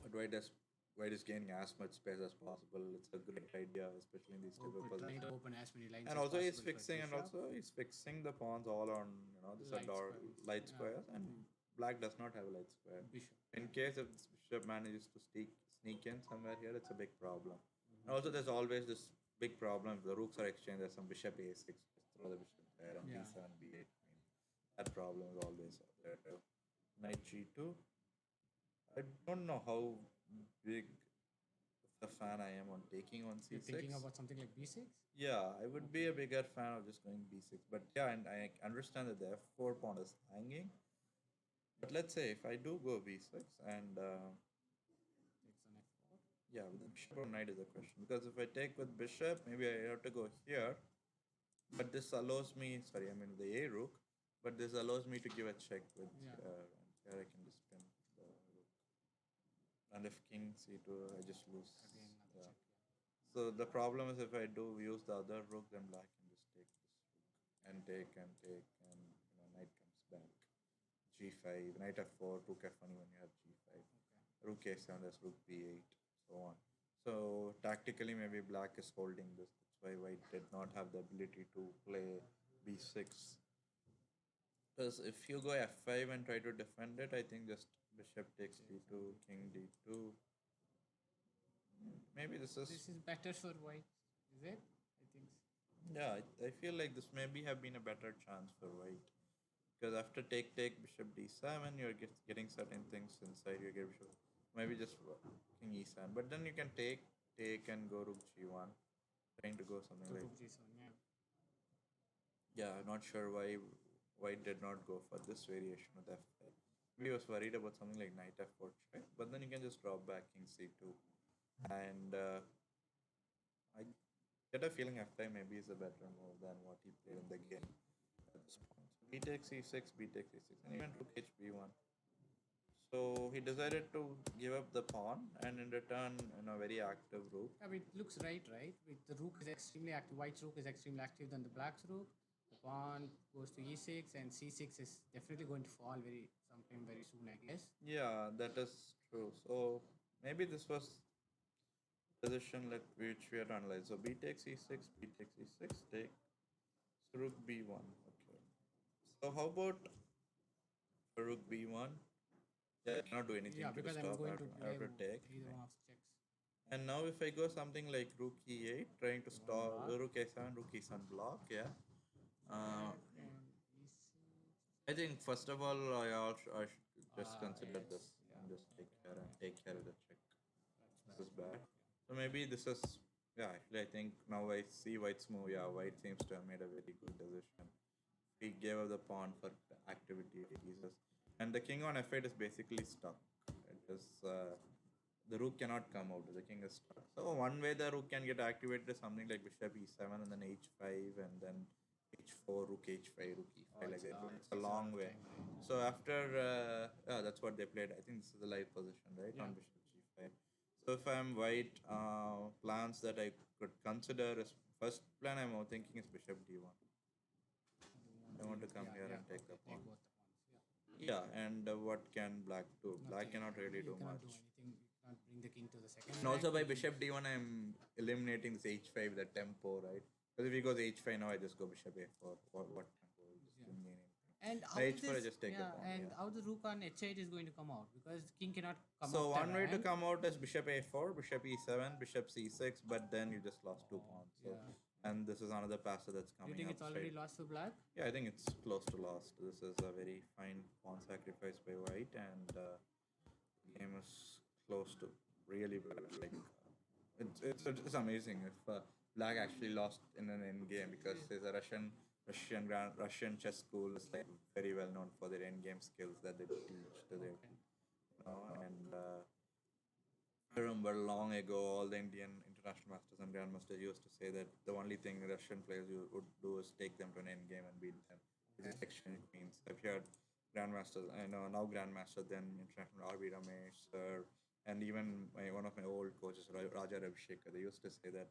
but White is gaining as much space as possible. It's a great idea, especially in these type of Trying to positions. open as many lines And as also possible he's for his fixing, and bishop. also he's fixing the pawns all on these are Light squares. light Yeah. squares, and black does not have a light square. Bishop. In case if this bishop manages to sneak in somewhere here, it's a big problem. And also there's always this big problem if the rooks are exchanged. There's some bishop a6, just throw the bishop there, and Yeah. b7, b8. I mean, that problem is always there too. Knight g2. I don't know how big of a fan I am on taking on You're c6. thinking about something like b6? Yeah, I would be a bigger fan of just going b6. But yeah, and I understand that the f4 pawn is hanging. But let's say if I do go b6 and Takes an f4. yeah, with the bishop or knight is the question. Because if I take with bishop, maybe I have to go here. But this allows me, sorry, I mean the a rook. But this allows me to give a check with Yeah. here I can just pin the rook. And if king c2, I just lose. Again, another Yeah. check. So the problem is if I do use the other rook, then black can just take this rook and take and take, and knight comes back. G5, knight f4, rook f1 when you have g5, Okay. rook a7, there's rook b8, so on. So tactically, maybe black is holding this. That's why white did not have the ability to play b6. Because if you go f5 and try to defend it, I think just bishop takes d2, king d2. Maybe this is. This is better for white, is it? I think so. Yeah, I feel like this maybe have been a better chance for white. Because after take bishop d7, you're getting certain things inside. You get bishop, maybe just king e7. But then you can take and go rook g1, trying to go something So like. rook g7, yeah. Yeah, I'm not sure why white did not go for this variation with f5. Maybe he was worried about something like knight f4 check, but then you can just drop back king c2, and I get a feeling f5 maybe is a better move than what he played in the game at this point. So b takes e6, b takes e6, and he went rook hb1. So he decided to give up the pawn, and in return, very active rook. I mean, it looks right? With the rook is extremely active. White's rook is extremely active than the black's rook. The pawn goes to e6, and c6 is definitely going to fall sometime very soon, I guess. Yeah, that is true. So maybe this was position which we had analyzed. So b takes e6, b takes e6, take so rook b1. Okay. So how about rook b1? Yeah, I cannot do anything Yeah, to because I'm stop. going to I have play to take. either one of the checks. And now if I go something like rook e8, trying to One stop block. rook a7, rook e7 block, yeah. Uh, That and e6. I think first of all, I should just consider this Yes. Yeah. and just Okay. take care of the check. That's This bad. is bad. Yeah. So maybe this is, yeah. Actually, I think now I see White's move. Yeah, White seems to have made a very good decision. He gave up the pawn for activity pieces, and the king on f8 is basically stuck. It is the rook cannot come out. The king is stuck. So one way the rook can get activated is something like bishop e7 and then h5 and then h4, rook h5, rook Oh, e5 like it's that. long. But It it's a takes a lot long of way. time, right? So after yeah, that's what they played. I think this is the live position, right, Yeah. on bishop g5. So if I'm white, plans that I could consider is first plan I'm thinking is bishop d1. I want to come Yeah. here Yeah. and take the Okay. pawn. Take both the pawns. Yeah. Yeah, and what can black do? Black Nothing. cannot really You do cannot do much. anything. You cannot bring the king to the second And rank. also by The king bishop is d1, I'm eliminating this h5, the tempo, right? Because if he goes h5 now, I just go bishop a4. What tempo? It just yeah. didn't gain anything. And Now how h4, I this just take the yeah, pawn. and Yeah. how the rook on h8 is going to come out because king cannot come So up the one way to rank. come out is bishop a4, bishop e7, bishop c6, but then you just lost two Oh, pawns. So, yeah. and this is another passer that's Do you coming think up it's already straight. lost for black? Yeah, I think it's close to lost. This is a very fine pawn sacrifice by white, and the game is close to really bad. Like it's amazing if black actually lost in an end game because there's a Russian chess school is like very well known for their end game skills that they teach to their Okay. and I remember long ago, all the Indian international masters and grandmasters used to say that the only thing Russian players would do is take them to an end game and beat them. Which Okay. is exchange queens. I've heard grandmasters, I know now grandmaster, then international RB Ramesh, sir, and even one of my old coaches, Raja Ravishekar, they used to say that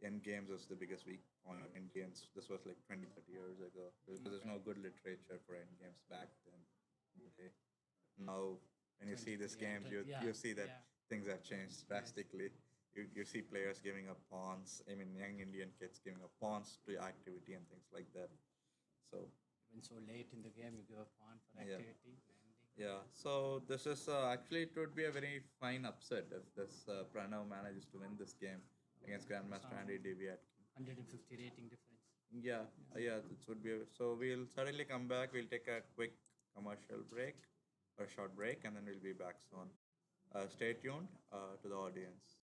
end games was the biggest weak point of Indians. This was like 20, 30 years ago. Because there's Okay. no good literature for end games back then. Okay. Now, when you see 20, these yeah, games, yeah, you see that yeah. things have changed Yes. drastically. You see players giving up pawns. I mean, young Indian kids giving up pawns to activity and things like that. So Even so late in the game, you give a pawn for yeah, activity. Landing. yeah. So this is actually it would be a very fine upset if this Pranav manages to win this game against Grandmaster Andy Some Deviatkin. 150 rating difference. Yeah, yeah. This would be so. We'll certainly come back. We'll take a quick commercial break or a short break, and then we'll be back soon. Stay tuned to the audience.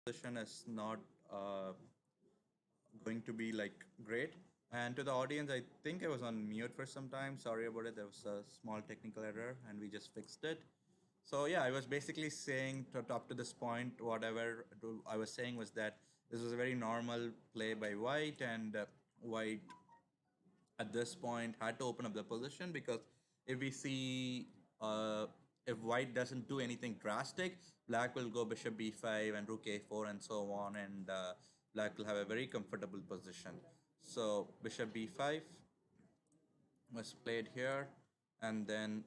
position is not going to be like great. And to the audience, I think I was on mute for some time. Sorry about it. There was a small technical error, and we just fixed it. So yeah, I was basically saying to up to this point, I was saying was that this was a very normal play by White, and White at this point had to open up the position because if we see if white doesn't do anything drastic, black will go bishop b5 and rook a4 and so on, and black will have a very comfortable position. So bishop b5 was played here, and then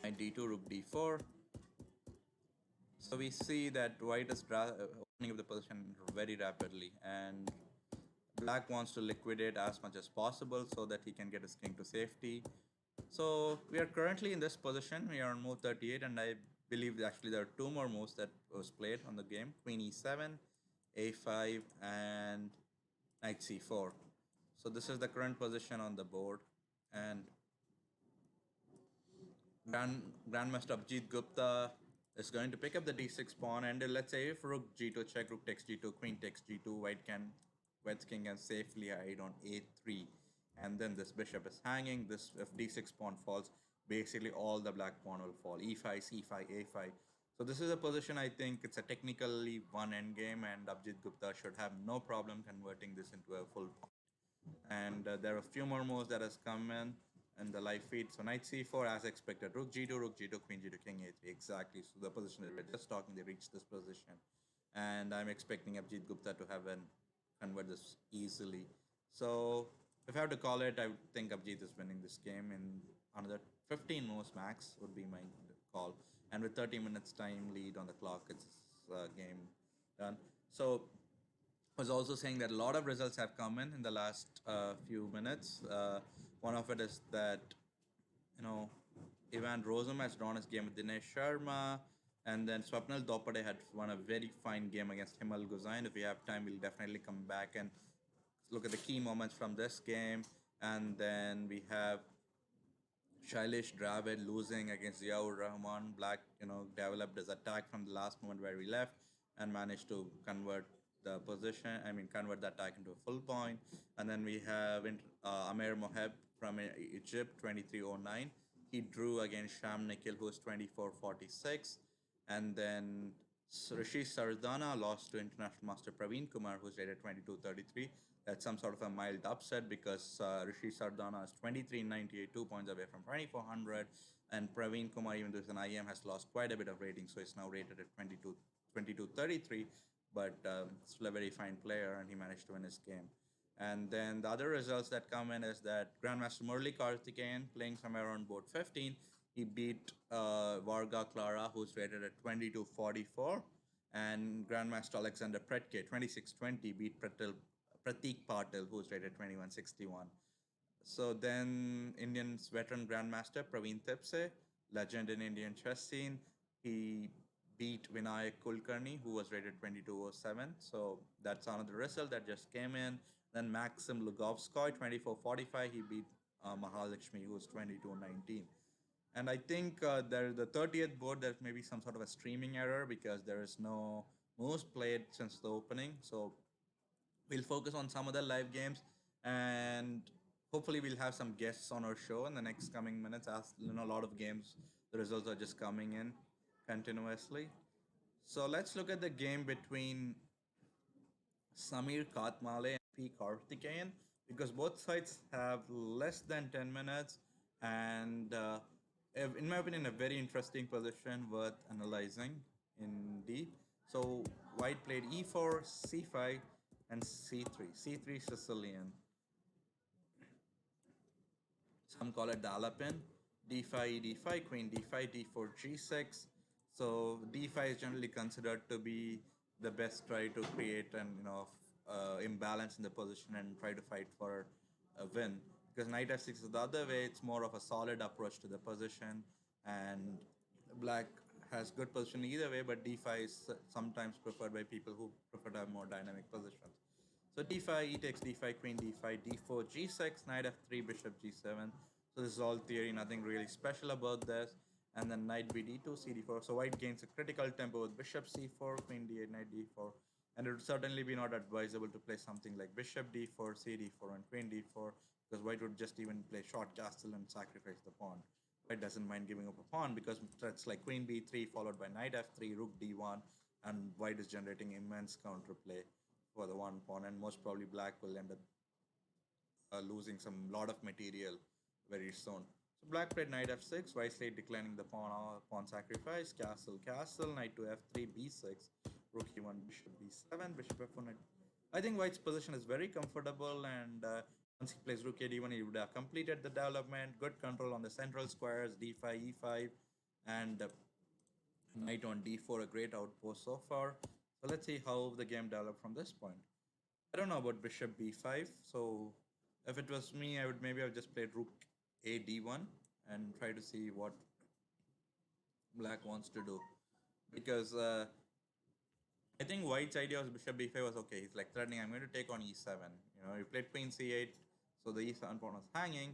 knight d2, rook d4. So we see that white is opening up the position very rapidly, and black wants to liquidate as much as possible so that he can get his king to safety. So we are currently in this position. We are on move 38, and I believe actually there are two more moves that was played on the game: Queen e7, a5, and knight c4. So this is the current position on the board, and Grandmaster Abhijit Gupta is going to pick up the d6 pawn, and let's say if rook g2 check, rook takes g2, queen takes g2, white's king can safely hide on a3, and then this bishop is hanging. This if d6 pawn falls, basically all the black pawn will fall. e5, c5, a5. So this is a position I think it's a technically one endgame, and Abhijit Gupta should have no problem converting this into a full pawn. And there are a few more moves that has come in the live feed. So knight c4 as expected, rook g2, rook g2, queen g2, king a3. Exactly. So the position that we're just talking, they reached this position, and I'm expecting Abhijit Gupta to have an convert this easily. So if I have to call it, I would think Abhijit is winning this game in another 15 moves max would be my call. And with 30 minutes time lead on the clock, it's game done. So was also saying that a lot of results have come in the last few minutes. One of it is that Ivan Rosum has drawn his game with Dinesh Sharma, and then Swapnil Dopade had won a very fine game against Himal Guzain. If we have time, we'll definitely come back and look at the key moments from this game. And then we have Shailesh Dravid losing against Ziaur Rahman. Black, developed his attack from the last moment where we left and managed to convert the attack into a full point. And then we have Amer Moheb from Egypt, 2309. He drew against Sham Nikhil, who's 2446. And then Rishi Sardana lost to International Master Praveen Kumar, who's rated 2233. That's some sort of a mild upset because Rishi Sardana is 2398, 2 points away from 2400. And Praveen Kumar, even though he's an IM, has lost quite a bit of rating, so he's now rated at 2233. But still a very fine player, and he managed to win his game. And then the other results that come in is that Grandmaster Murli Karthikeyan, playing somewhere around board 15, he beat Varga Clara, who's rated at 2244, and Grandmaster Alexander Pretke, 2620, beat Pratik Patil, who's rated 2161. So then Indian's veteran Grandmaster Praveen Tipse, legend in Indian chess scene, he beat Vinayak Kulkarni, who was rated 2207. So that's another result that just came in. Then Maxim Lugovskoy, 2445, he beat Mahalakshmi, who was 2219. And I think the 30th board, there's maybe some sort of a streaming error because there is no moves played since the opening. So we'll focus on some other live games, and hopefully we'll have some guests on our show in the next coming minutes. As a lot of games, the results are just coming in continuously. So let's look at the game between Samir Katmale and P. Karthikeyan because both sides have less than 10 minutes, and in my opinion, a very interesting position worth analyzing in deep. So white played e4, c5, and c3. c3 Sicilian. Some call it the Alapin. d5, d5, queen d5, d4, g6. So d5 is generally considered to be the best try to create an imbalance in the position and try to fight for a win. Because knight f6 is the other way. It's more of a solid approach to the position, and black has good position either way. But d5 is sometimes preferred by people who prefer to have more dynamic positions. So d5, e takes d5, queen d5, d4, g6, knight f3, bishop g7. So this is all theory, nothing really special about this. and then knight b d2 cd4. So white gains a critical tempo with bishop c4, queen d8, knight d4, and it would certainly be not advisable to play something like bishop d4, cd4, and queen d4, because white would just even play short castle and sacrifice the pawn. White doesn't mind giving up a pawn because threats like queen b3 followed by knight f3, rook d1, and white is generating immense counterplay for the one pawn, and most probably black will end up losing some lot of material very soon. So black played knight f6, white state declining the pawn sacrifice, castle, castle, knight to f3, b6, rook e1, bishop b7, bishop f1. I think white's position is very comfortable, and once he plays rook a d1, he would have completed the development, good control on the central squares, d5, e5, and knight on d4, a great outpost so far. So let's see how the game developed from this point. I don't know about bishop b5. So if it was me, I would maybe have just played rook a d1 and try to see what black wants to do. Because I think white's idea was bishop b5 was okay. He's like threatening, I'm going to take on e7. You know, he played queen c8, so the e7 pawn was hanging.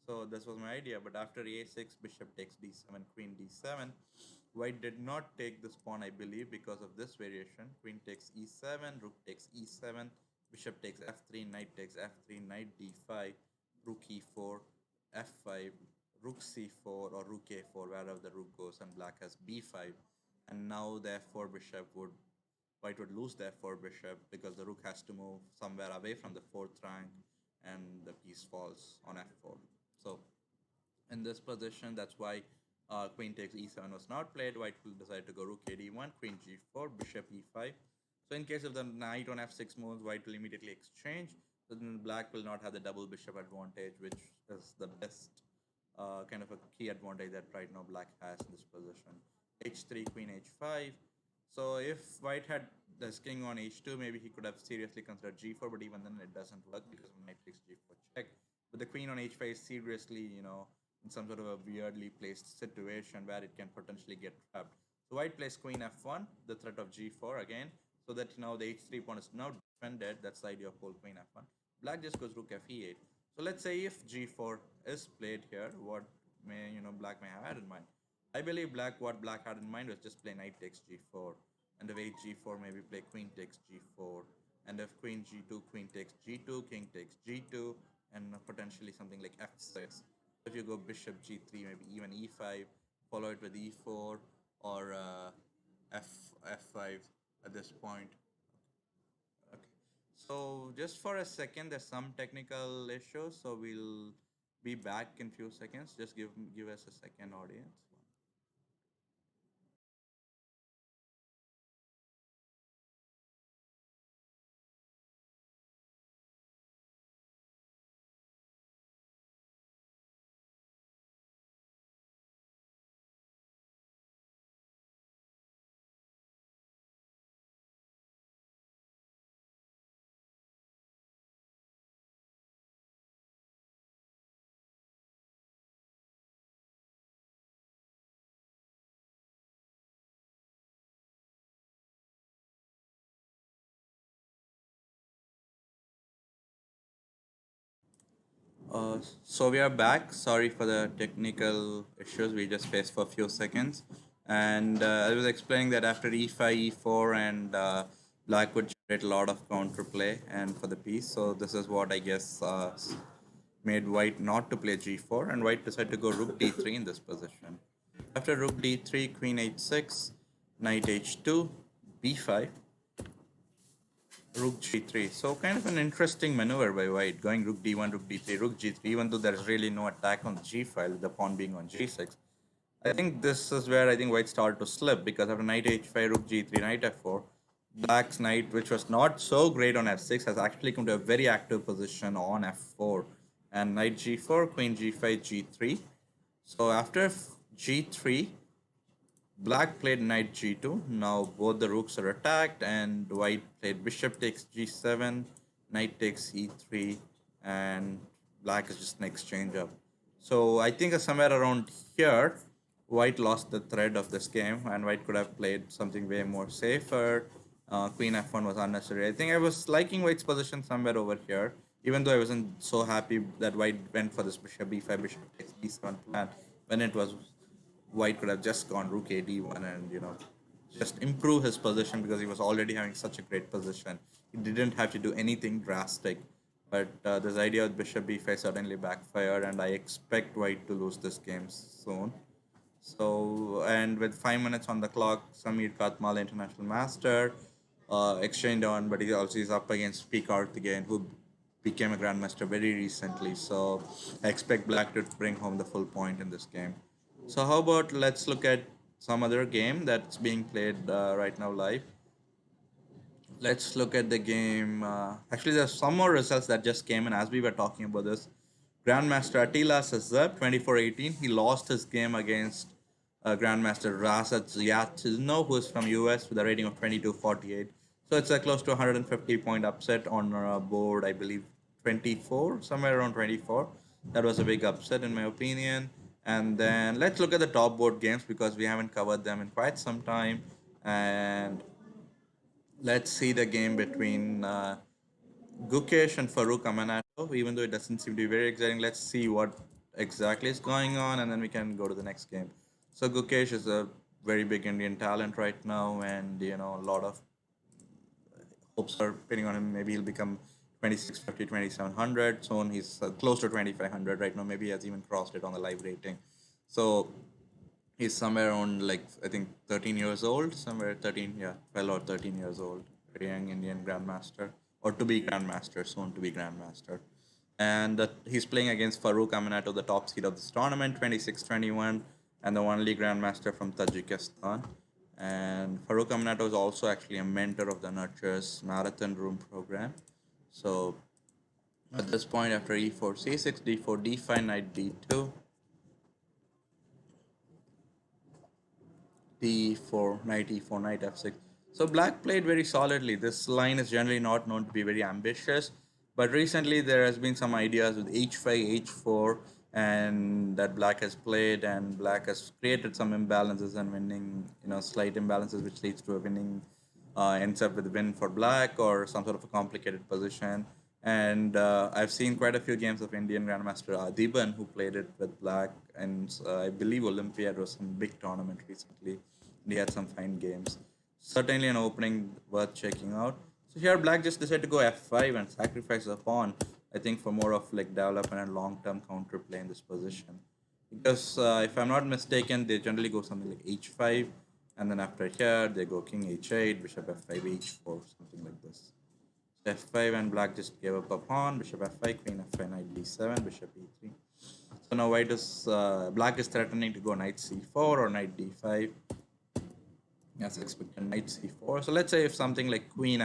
So this was my idea. But after a6, bishop takes d7, queen d7. White did not take this pawn, I believe, because of this variation. Queen takes e7, rook takes e7, bishop takes f3, knight takes f3, knight d5, rook e4, f5, rook c4, or rook a4, wherever the rook goes, and black has b5. And now therefore bishop would white would lose their f4 bishop because the rook has to move somewhere away from the fourth rank, and the piece falls on f4. So in this position, that's why queen takes e7 was not played. White will decide to go rook a d1, queen g4, bishop e5. So in case of the knight on f6 moves, white will immediately exchange. So then black will not have the double bishop advantage, which is the best kind of a key advantage that right now black has in this position. h3, queen h5. So if white had this king on h2, maybe he could have seriously considered g4, but even then it doesn't work because knight takes g4 check. But the queen on h5 is seriously, in some sort of a weirdly placed situation where it can potentially get trapped. So white plays queen f1, the threat of g4 again, so that now the h3 pawn is now defended. That's the idea of whole queen f1. Black just goes rook f e8. So let's say if g4 is played here, what may black may have had in mind. I believe what black had in mind was just play knight takes g4, and if h4 maybe play queen takes g4, and if queen g2, queen takes g2, king takes g2, and potentially something like f6. If you go bishop g3, maybe even e5, follow it with e4 or f f5 at this point. Okay. So just for a second, there's some technical issues, so we'll be back in few seconds. Just give us a second, audience. So we are back. Sorry for the technical issues we just faced for a few seconds. And I was explaining that after e5, e4, and black would generate a lot of counterplay and for the piece. So this is what I guess made white not to play g4, and white decided to go rook d3 in this position. After rook d3, queen h6, knight h2, b5, rook g3. So kind of an interesting maneuver by white, going rook d1, rook d3, rook g3, even though there's really no attack on the g file, the pawn being on g6. I think this is where I think white started to slip, because after knight h5, rook g3, knight f4, black's knight, which was not so great on f6, has actually come to a very active position on f4. And knight g4, queen g5, g3. So after g3, black played knight g2. Now both the rooks are attacked, and white played bishop takes g7, knight takes e3, and black is just an exchange up. So I think somewhere around here, white lost the thread of this game, and white could have played something way more safer. Queen f1 was unnecessary. I think I was liking white's position somewhere over here, even though I wasn't so happy that white went for this bishop b5, bishop takes d7 plan when it was White could have just gone rook a d1 and just improve his position because he was already having such a great position. He didn't have to do anything drastic. But this idea of bishop b5 suddenly backfired, and I expect White to lose this game soon. So, and with 5 minutes on the clock, Samir Katmal, international master, exchanged on, but he also is up against P. Karthikeyan, who became a grandmaster very recently. So, I expect Black to bring home the full point in this game. So, how about let's look at some other game that's being played right now live. Let's look at the game. Actually, there's some more results that just came in as we were talking about this. Grandmaster Attila Sazab, 24-18. He lost his game against Grandmaster Razat Ziatino, who is from US with a rating of 22-48. So it's a close to 150 point upset on board, I believe 24, somewhere around 24. That was a big upset in my opinion. And then let's look at the top board games because we haven't covered them in quite some time. And let's see the game between Gukesh and Farooq Amanato. Even though it doesn't seem to be very exciting, let's see what exactly is going on, and then we can go to the next game. So Gukesh is a very big Indian talent right now, and a lot of hopes are pinning on him. Maybe he'll become 2650, 2700. Soon he's close to 2500 right now. Maybe he has even crossed it on the live rating. So he's somewhere around like I think 13 years old, somewhere 13, yeah, 12 or 13 years old, very young Indian grandmaster or to be grandmaster, soon to be grandmaster. And he's playing against Farooq Aminato, the top seed of this tournament, 26-21, and the only grandmaster from Tajikistan. And Farooq Aminato is also actually a mentor of the NURTR's marathon room program. So at this point, after e4, c6, d4, d5, knight d2, d4, knight e4, knight f6. So black played very solidly. This line is generally not known to be very ambitious, but recently there has been some ideas with h5, h4, and that black has played, and black has created some imbalances and winning, slight imbalances, which leads to a winning, ends up with a win for black or some sort of a complicated position. And I've seen quite a few games of Indian Grandmaster Adiban who played it with black, and I believe Olympiad was some big tournament recently. He had some fine games. Certainly an opening worth checking out. So here black just decided to go f5 and sacrifice a pawn. I think for more of like development and long-term counterplay in this position. Because if I'm not mistaken, they generally go something like h5, and then after here they go king h8, bishop f5, h4, something like this. So f5 and black just gave up a pawn, bishop f5, queen f5, knight d7, bishop e3. So now white is black is threatening to go knight c4 or knight d5. As expected, knight c4. So let's say if something like queen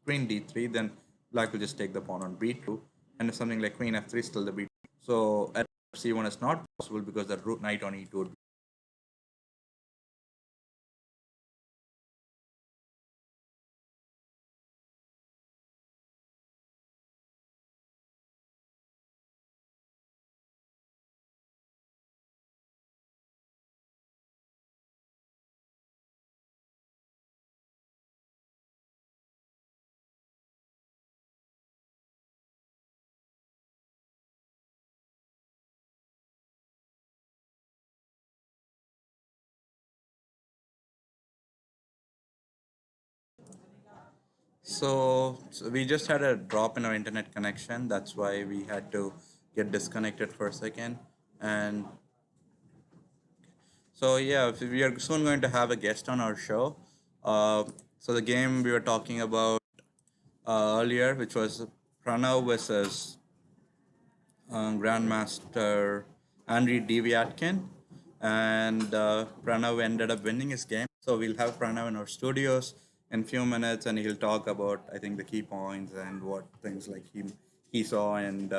d3, then black will just take the pawn on b2, and if something like queen f3, still the b2. So at c1 is not possible because the rook knight on e2 would. So we just had a drop in our internet connection. That's why we had to get disconnected for a second. And so yeah, we are soon going to have a guest on our show. So the game we were talking about earlier, which was Pranav versus Grandmaster Andriy Deviatkin, and Pranav ended up winning his game. So we'll have Pranav in our studios in a few minutes, and he'll talk about I think the key points and what things like he saw, and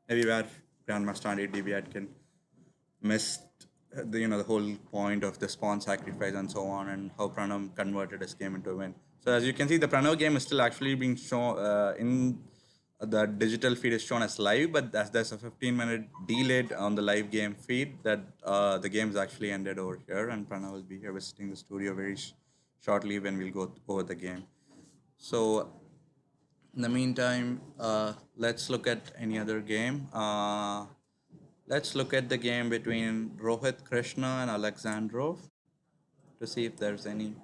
maybe where Grandmaster Andriy Deviatkin missed the whole point of the spawn sacrifice and so on, and how Pranav converted his game into a win. So as you can see, the Pranav game is still actually being shown in the digital feed is shown as live, but as there's a 15-minute delay on the live game feed, that the game's actually ended over here, and Pranav will be here visiting the studio very shortly when we'll go over the game. So in the meantime, let's look at any other game. Let's look at the game between Rohit Krishna and Alexandrov to see if there's any.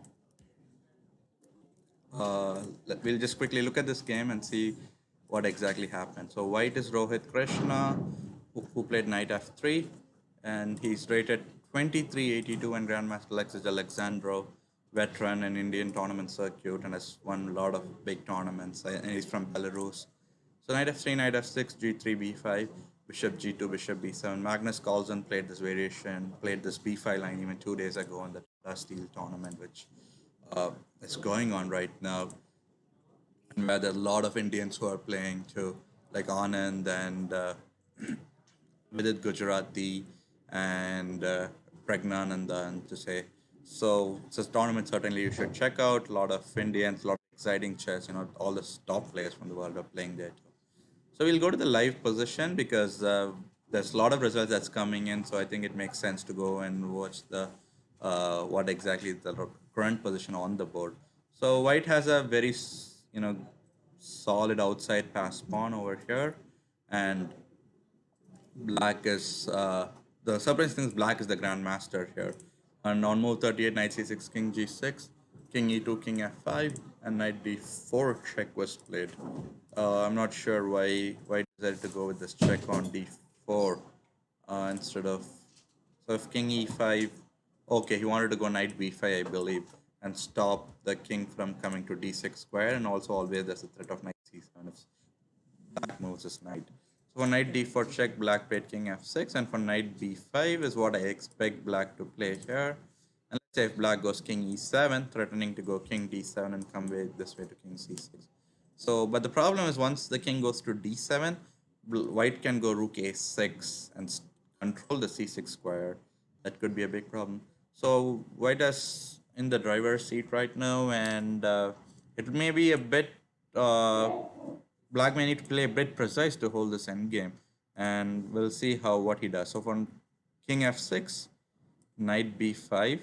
We'll just quickly look at this game and see what exactly happened. So white is Rohit Krishna, who played knight f3, and he's rated 2382, and Grandmaster Alexis Alexandrov, veteran in Indian tournament circuit and has won a lot of big tournaments. And he's from Belarus. So knight f3, knight f6, g3, b5, bishop g2, bishop b7. Magnus Carlsen played this variation, played this b5 line even 2 days ago in the Tata Steel tournament, which uh, is going on right now, and where there are a lot of Indians who are playing too, like Anand and Vidit Gujarati and Pragnananda, and to say. So it's a tournament certainly you should check out. A lot of Indians, a lot of exciting chess. All the top players from the world are playing there too. So we'll go to the live position because there's a lot of results that's coming in. So I think it makes sense to go and watch the what exactly is the current position on the board. So white has a very solid outside pass pawn over here, and black is the surprising thing is black is the grandmaster here. And on move 38, knight c6, king g6, king e2, king f5, and knight d4 check was played. I'm not sure why decided to go with this check on d4 instead of. So if king e5, okay, he wanted to go knight b5, I believe, and stop the king from coming to d6 square, and also always there's a threat of knight c7 if black moves his knight. So for knight d4 check, black played king f6, and for knight b5 is what I expect black to play here. And let's say if black goes king e7, threatening to go king d7 and come this way to king c6. So, but the problem is once the king goes to d7, white can go rook a6 and control the c6 square. That could be a big problem. So white is in the driver's seat right now, and it may be a bit. Black may need to play a bit precise to hold this endgame, and we'll see how what he does. So for king f6, knight b5,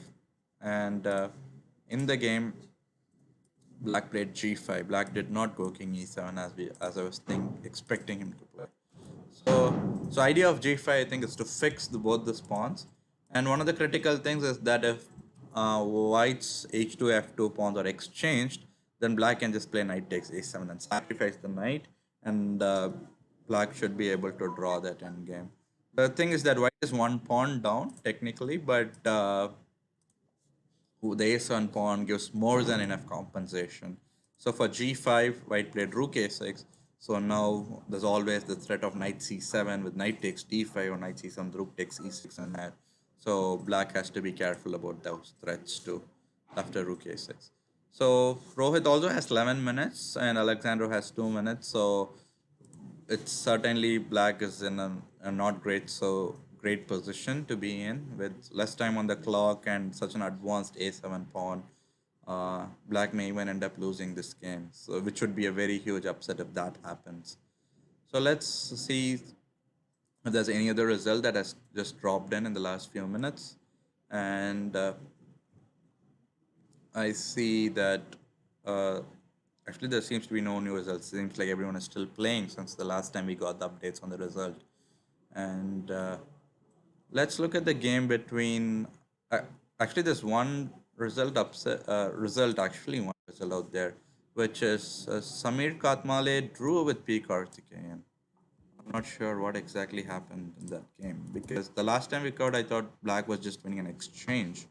and in the game, black played g5. Black did not go king e7 as I was expecting him to play. So idea of g5 I think is to fix both the pawns, and one of the critical things is that if white's h2 f2 pawns are exchanged, then black can just play knight takes a7 and sacrifice the knight, and black should be able to draw that endgame. The thing is that white is one pawn down technically, but the a7 pawn gives more than enough compensation. So for g5, white played rook a6. So now there's always the threat of knight c7 with knight takes d5 or knight c7, rook takes e6 and that. So black has to be careful about those threats too after rook a6. So Rohit also has 11 minutes and Alexandro has 2 minutes. So it's certainly black is in a not great position to be in with less time on the clock and such an advanced a7 pawn. Black may even end up losing this game, so which would be a very huge upset if that happens. So let's see if there's any other result that has just dropped in the last few minutes, and I see that uh, actually there seems to be no new results. Seems like everyone is still playing since the last time we got the updates on the result. And let's look at the game between. Actually, there's one result actually one result out there, which is Samir Katmale drew with P Karthikeyan. I'm not sure what exactly happened in that game because the last time we covered, I thought Black was just winning an exchange,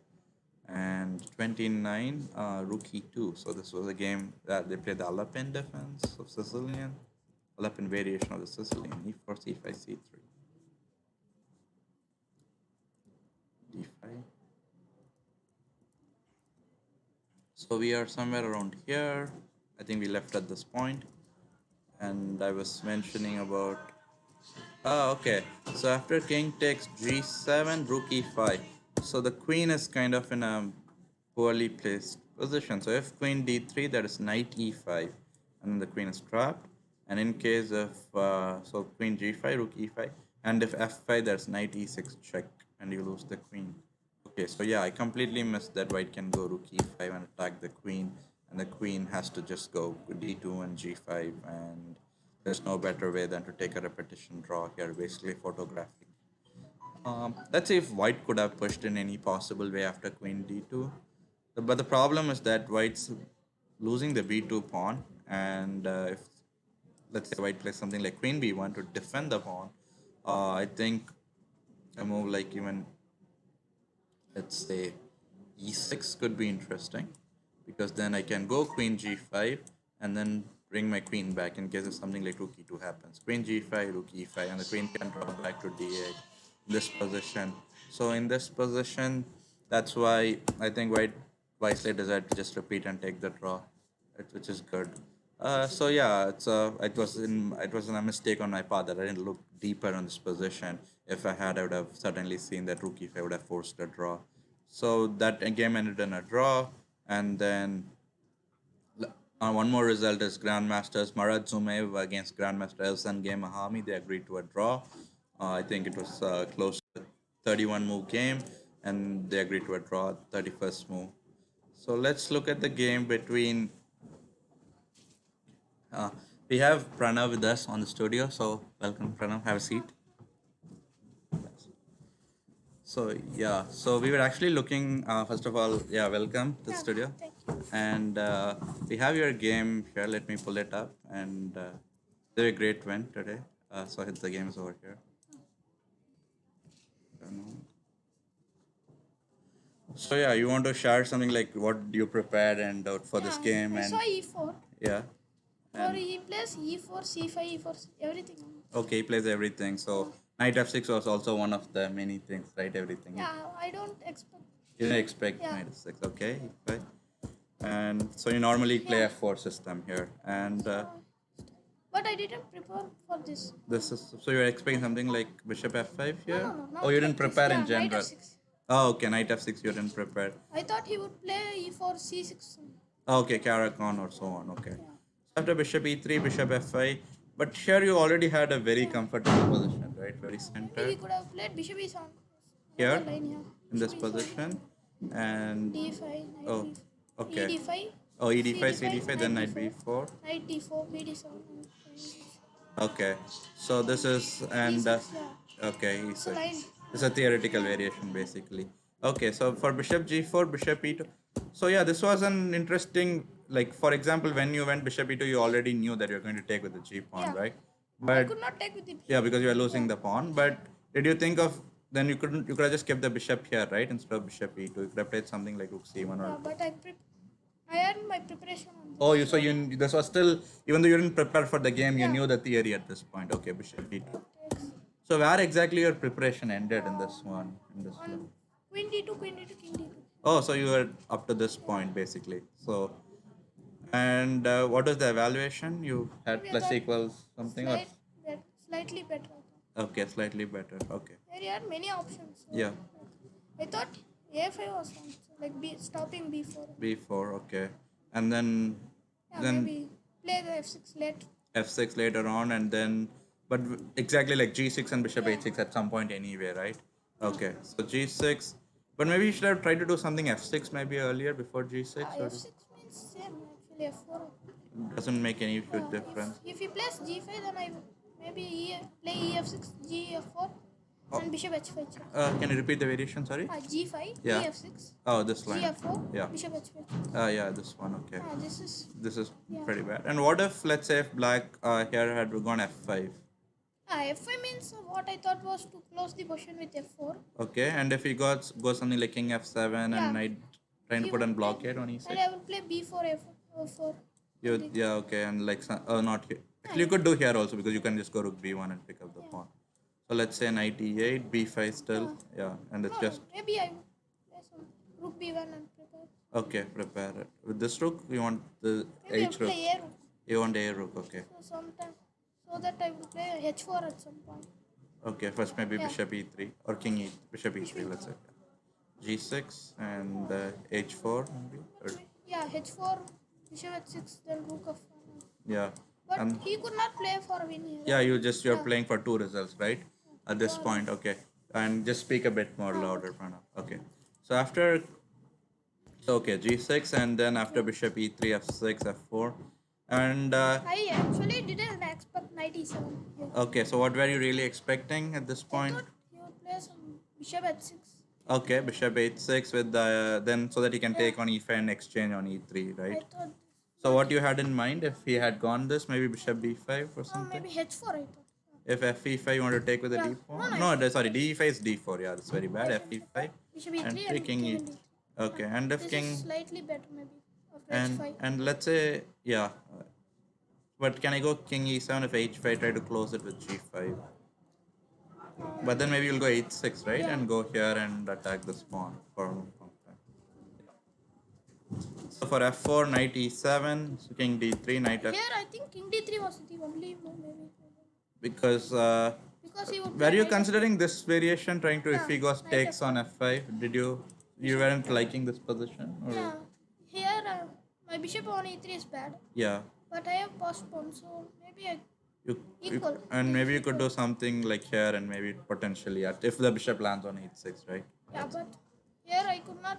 and 29 rookie 2. So this was a game that they played the Alapin defense of Sicilian, Alapin variation of the Sicilian, e4, c5, c3, d5. So we are somewhere around here. I think we left at this point, and I was mentioning about. Ah, okay. So after king takes g7, rook e5. So the queen is kind of in a poorly placed position. So if queen d3, that is knight e5, and then the queen is trapped. And in case of so queen g5, rook e5, and if f5, that's knight e6 check, and you lose the queen. Okay, so yeah, I completely missed that white can go rook e5 and attack the queen, and the queen has to just go d2 and g5, and there's no better way than to take a repetition draw here, basically photographing. Let's see if white could have pushed in any possible way after queen d2. But the problem is that white's losing the b2 pawn, and if let's say white plays something like queen b1 to defend the pawn, I think a move like even let's say e6 could be interesting because then I can go queen g5 and then bring my queen back in case if something like rook e2 happens. Queen g5, rook e5, and the queen can drop back to d8 in this position. So in this position, that's why I think white wisely decided to just repeat and take the draw, which is good. So yeah, it was a mistake on my part that I didn't look deeper on this position. If I had, I would have certainly seen that rook e5 would have forced a draw. So that game ended in a draw, and then one more result is Grandmasters Marat Zumev against Grandmaster Elsan Game Mahami. They agreed to a draw. I think it was close to 31 move game, and they agreed to a draw 31st move. So let's look at the game between. Uh, we have Pranav with us on the studio. So welcome, Pranav. Have a seat. So yeah, so we were actually looking. First of all, yeah, welcome to the studio. Thank you. And we have your game here. Let me pull it up. And did a great win today. So the game is over here. So yeah, you want to share something like what you prepared and for this game I and saw E4. yeah. Or he plays E4, C5, E4, everything. Okay, he plays everything. So knight f6 was also one of the many things, right? Everything. Yeah, I don't expect. You didn't expect Yeah. knight f6. Okay, right. And so you normally play f4 system here, and But I didn't prepare for this. this is so you're expecting something like bishop f5 here. No, not Oh, you didn't like this. prepare in Yeah, knight general. F6. Oh, okay, knight f6 you didn't prepare. I thought he would play E4, C6. Oh, okay, Karakon or so on. Okay. Yeah. After bishop e3, bishop f5, but here you already had a very comfortable position, right? Very Maybe center he could have played bishop E7. here Another line here. in this Bishop E7, position, and D5, knight oh, D5. okay. E5, Oh, e5, c5, then knight b4. knight D4, BD7. Okay, so this is and E6, yeah. okay, It's a line. it's a theoretical variation basically. Okay, so for bishop g4, bishop e2. So yeah, this was an interesting. Like for example, when you went bishop e2, you already knew that you're going to take with the g pawn, Yeah. right? I But could not take with the yeah, because you are losing the pawn. But did you think of then you could have just kept the bishop here, right? Instead of bishop e2, you could have played something like rook c1 Yeah, or. but I had my preparation on this. Oh, you this was still even though you didn't prepare for the game, you Yeah. knew the theory at this point. Okay, bishop e2. Takes So where exactly your preparation ended in this one? In this one? on Queen D2, Queen D2, King D2. Oh, so you were up to this point basically. So, and what was the evaluation? You had Maybe I plus thought equals something or Slightly better. okay, slightly better. Okay, There you had many options. So yeah, I thought A5 was one, so like stopping B4. b4. Okay, and then Yeah, then maybe play the F6 late. f6 later on, and then but exactly like g6 and bishop Yeah. h6 at some point anyway, right? Okay, so g6. But maybe you should have tried to do something f6 maybe earlier before g6. Or F6 means same actually F4. doesn't make any huge difference. If he plays G5, then I will maybe play EF6, G4, and Bishop H5. Can you repeat the variation? Sorry. G5, Yeah. EF6, Oh, this line. G4, Yeah. Bishop H5. Yeah, this one. Okay. This is This is Yeah. pretty bad. And what if, let's say, if black here had gone f5? F5 means what I thought was to close the position with F4. Okay, and if he goes something like king f7 Yeah. and knight trying to He put will an play- blockade on And e6. I will play B4, F4. Yeah, okay, and like not here. Actually, you could do here also because you can just go rook b1 and pick up the pawn. So let's say knight e8, b5 still. Yeah, and it's No, just maybe I will play some rook B1 and prepare. okay. Prepare it with this rook. You want the Maybe I h will rook. play A rook. You want a rook. Okay. So sometime, so that I will play H4 at some point. Okay, first maybe Yeah. bishop e3 or king e bishop e3, let's say. G6 and h4 maybe. Or, Yeah, H4, Bishop H6, then rook of. yeah. But And he could not play for win here. yeah, you're Yeah. playing for two results, right? At this point, okay. And just speak a bit more louder, Pranav. Okay. So after okay, G6 and then after bishop e3, f6, f4. And I actually didn't expect knight e7 here. okay, so what were you really expecting at this I point? thought he would play some bishop h6. Okay, bishop h6 with the then so that he can Yeah. take on e5 and exchange on e3, I right? thought. So what you had in mind if he had gone this, maybe bishop b5 or Oh, something? maybe h4. I thought. If fe5 you want to take with the Yeah. d pawn? No, No, sorry, d5 is d4. Yeah, that's very bad. Yes, fe5 bishop and e3 and taking king e. and d3. Okay, and if This king is slightly better maybe after h5. and let's say yeah, but can I go king e7 if h5 try to close it with g5? But then maybe you'll go h6, right? Yeah. And go here and attack this pawn for okay. So for f4, knight e7, so king d3, knight f. Here I think king d3 was the only move maybe. Because Because he would were play you knight considering this variation, trying to if Yeah, he goes knight takes on f4. f5? Did you weren't liking this position or Yeah. Here my bishop on e3 is bad. yeah? But I have postponed, so maybe I You equal. and maybe you Equal. could do something like here and maybe potentially if the bishop lands on h6, right? Yeah, but here I could not.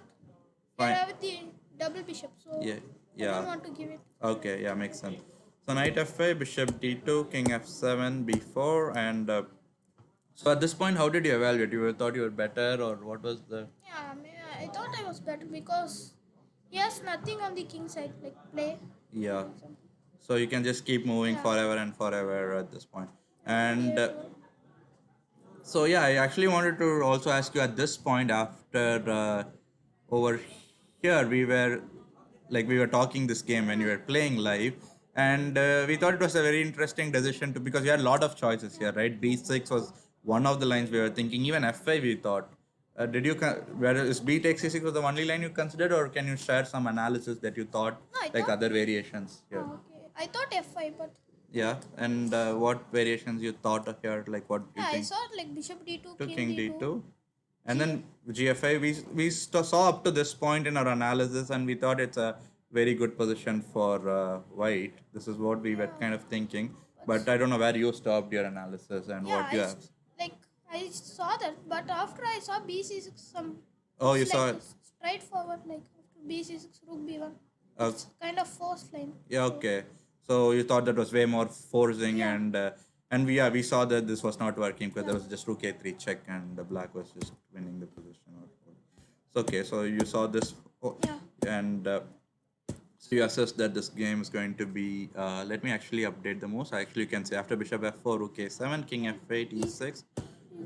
Fine. Here I have the double bishop, so Yeah, I yeah. don't want to give it. Okay, yeah, makes sense. So knight f5, bishop d2, king f7, b4, and so at this point, how did you evaluate? You thought you were better, or what was the? Yeah, I thought I was better because he has nothing on the king side like play. Yeah. So you can just keep moving Yeah. forever and forever at this point. And Here, so yeah, I actually wanted to also ask you at this point after over here we were talking this game when you were playing live, and we thought it was a very interesting decision to because we had a lot of choices here, right? B6 was one of the lines we were thinking. Even f5 we thought. Did you where is b takes c6 was the only line you considered, or can you share some analysis that you thought No, I like thought- other variations here? oh, okay. I thought f5, but Yeah, and what variations you thought of here? Like what do you yeah, I think? saw it like bishop d2, To king d2. d2, and then gf5. We saw up to this point in our analysis, and we thought it's a very good position for white. This is what we were kind of thinking, but I don't know where you stopped your analysis and Yeah, what you have. like I saw that, but after I saw bc6, some Oh, you it's saw like it. straightforward like after bc6, rook b1. Uh, It's kind of forced line. Yeah, okay. So you thought that was way more forcing, Yeah. and we saw that this was not working because there was just rook a3 check, and the black was just winning the position. So okay, so you saw this, Yeah. and so you assessed that this game is going to be. Let me actually update the moves. Actually, you can say after bishop f4, rook a7, king f8, e6,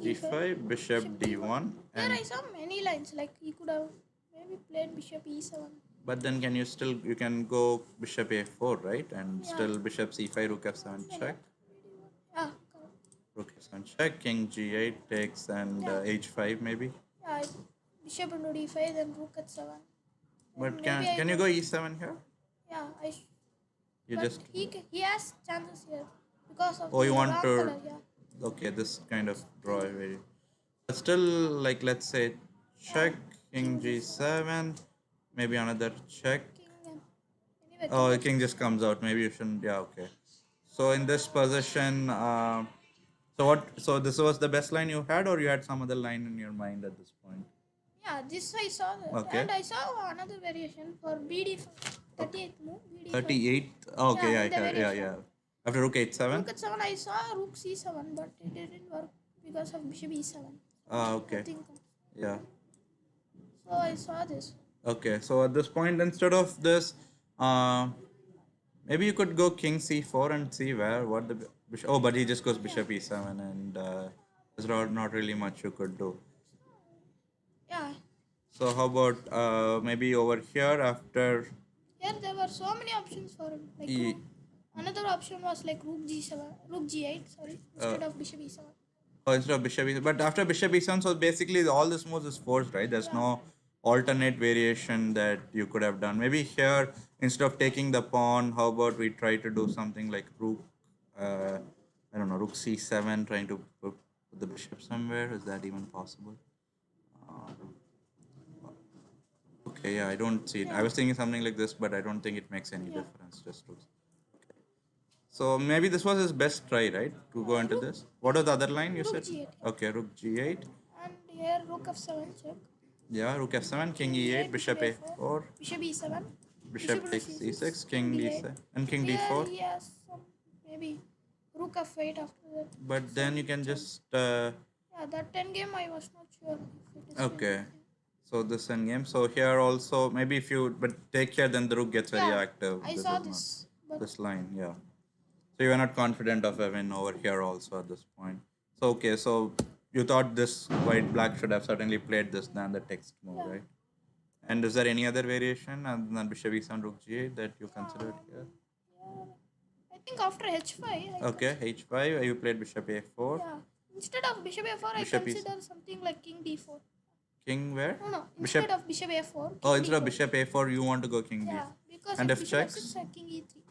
g5, bishop d1, Here and I saw many lines like he could have maybe played bishop e7. but then can you can go bishop a4, right? And Yeah. still bishop c5, rook f7 check. Yeah, correct. Rook f7 check, king g8 takes, and h5 maybe. Yeah, bishop into d5, then rook at 7. But Maybe I can you go- go e7 here? Yeah, You but just he has chances here because of oh you the want wrong to color. Yeah. okay this kind of draw very. But still like let's say check king g7, maybe another check. King. Anyway, Oh, the king just comes out. Maybe you shouldn't. Yeah, okay. So in this position, so what? So this was the best line you had, or you had some other line in your mind at this point? yeah, this I saw that. Okay. And I saw another variation for bd5, 38th move. BD5. 38. Okay, Yeah, yeah, in the yeah, variation. yeah. After rook h7. Rook at 7, I saw rook c7, but it didn't work because of bishop e7. Okay. Nothing. Yeah. So I saw this. Okay. So at this point, instead of this, maybe you could go king c4 and see what the bishop. Oh, but he just goes bishop e7, and there's not really much you could do. Yeah. So how about maybe over here after? Here there were so many options for him. Like Ye- another option was like rook g7, rook g8, sorry, instead of bishop e7. Oh, instead of bishop e7, but after bishop e7, so basically all this moves is forced, right? There's no alternate variation that you could have done. Maybe here instead of taking the pawn, how about we try to do something like rook, I don't know, rook c7, trying to put the bishop somewhere. Is that even possible? Okay, yeah, I don't see it. I was thinking something like this, but I don't think it makes any difference. Just looks. Okay. So maybe this was his best try, right? To go into this. What was the other line you Rook said? g8. Okay, rook g8. And here rook f7 check. Yeah, rook f7, king e8, bishop a4, bishop e7, bishop takes e6, king d7, and king Here d4. he has some maybe rook f8 after that. But then you can just Yeah, that 10 game I was not sure if it is Okay. winning. So this endgame. So here also maybe if you but take care, then the rook gets very Yeah, active. I This saw is not this, but this line, yeah. So you are not confident of a win over here also at this point. So okay, so you thought this white black should have certainly played this than the text move, yeah, right? And is there any other variation other than bishop e7 rook g8 that you yeah, considered here? yeah. I think after h5, I Okay, h5. You played bishop a4, yeah. Instead of bishop a4, I bishop e consider something like king d4. king where? No, no. Bishop. Instead of bishop a4, Oh, king instead of d4. bishop a4, you want to go king d4. Yeah, because And if if bishop f6, checks, I king e3.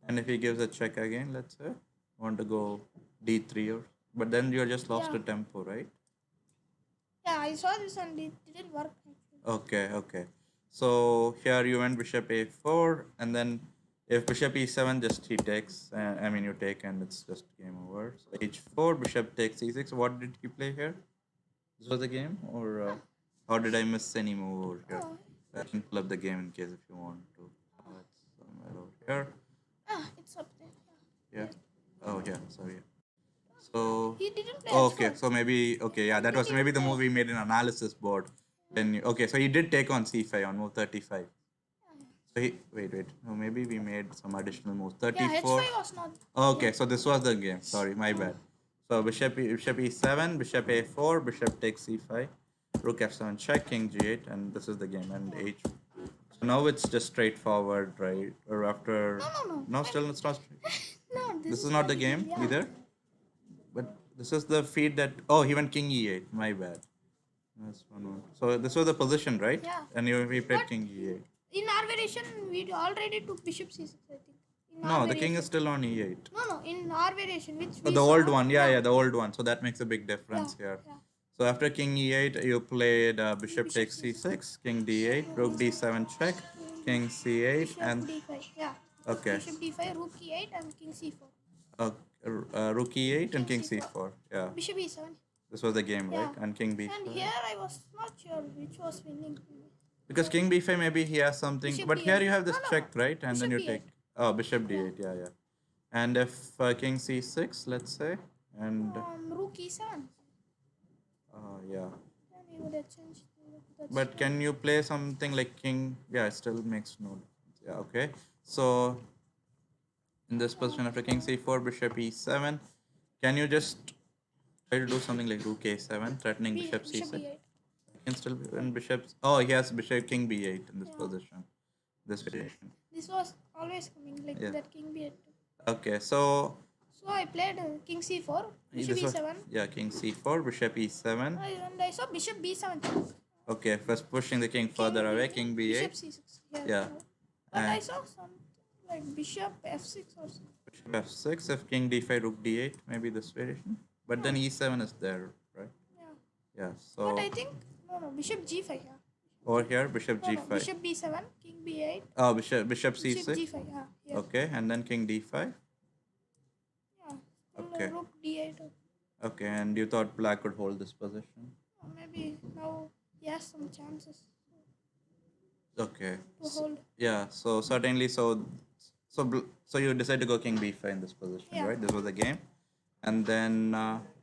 and if he gives a check again, let's say, want to go d3 or, but then you're just lost Yeah, the tempo, right? yeah. I saw this and it didn't work. Actually. Okay, okay. So here you went bishop a4, and then if bishop e7, just he takes. I mean, you take, and it's just game over. So h4, bishop takes e6. What did he play here? This was the game, or did I miss any move over here? Oh, I can pull up the game in case if you want to. It's somewhere over here. it's up there. Yeah. Oh yeah. Sorry. Yeah. So He didn't play okay. h4. So maybe okay. Yeah, that was Maybe maybe the play. move we made an analysis board. Then okay. So he did take on c5 on move 35. So he wait. No, maybe we made some additional moves. Yeah, 34. h5 was not. Okay. So this was the game. Sorry, my bad. So bishop e7, bishop a4, bishop takes c5, rook f7 check, king g8, and this is the game. And h. So now it's just straightforward, right? Or after. No. No, still it's not. No, This is not the game yeah. either. But this is the feed that. Oh, he went king e8. My bad. That's one more. So this was the position, right? Yeah. And we played But king e8. in our variation, we already took bishop c6, I think. In our No, the king variation. is still on e8. No, in our variation, which Oh, we the saw. old one. Yeah, the old one. So that makes a big difference Yeah, here. yeah. So after king e8, you played bishop Bishop takes c6, king d8, rook d7 check, king c8, Bishop and d5, yeah. okay, Bishop d5, rook e8, and king c4. uh, rook e8 and king King c4. Yeah, Bishop e7. this was the game, Yeah. right? And king And b5. here I was not sure which was winning. Because king b5 maybe he has something, Bishop but here d8. you have this No. check, right? And then Bishop you d8. take bishop d8. Yeah. And if king c6, let's say, and Rook e7. yeah. Then he would have changed. That's But can you play something like king? Yeah, it still makes no difference. Yeah, okay. So in this position after king c4, bishop e7, can you just try to do something like rook a7, threatening bishop bishop c6? d8. Can still be when bishops. Oh, he has bishop king b8 in this position. This variation. This was always coming like Yeah. that king b8. Okay, so So I played king c4, bishop this was e7. yeah king c4, bishop e7. And I saw bishop b7. Okay, first pushing the king further away, king Bishop b8. c6. Yeah. But I And saw something like bishop f6 or something. bishop f6, if king d5, rook d8, maybe this variation. But then e7 is there, right? Yeah. Yeah, But so I think no bishop g5. Yeah. over here, bishop No, g5. bishop b7, king b8, Oh, bishop bishop c6. g5. Yeah. Yeah. Okay, and then king d5. Yeah. Still, Okay. rook d8. Okay, and you thought black could hold this position? Maybe now he has some chances Okay. to hold. Yeah, so certainly, so you decide to go king b5 in this position, Yeah. right? This was the game, and then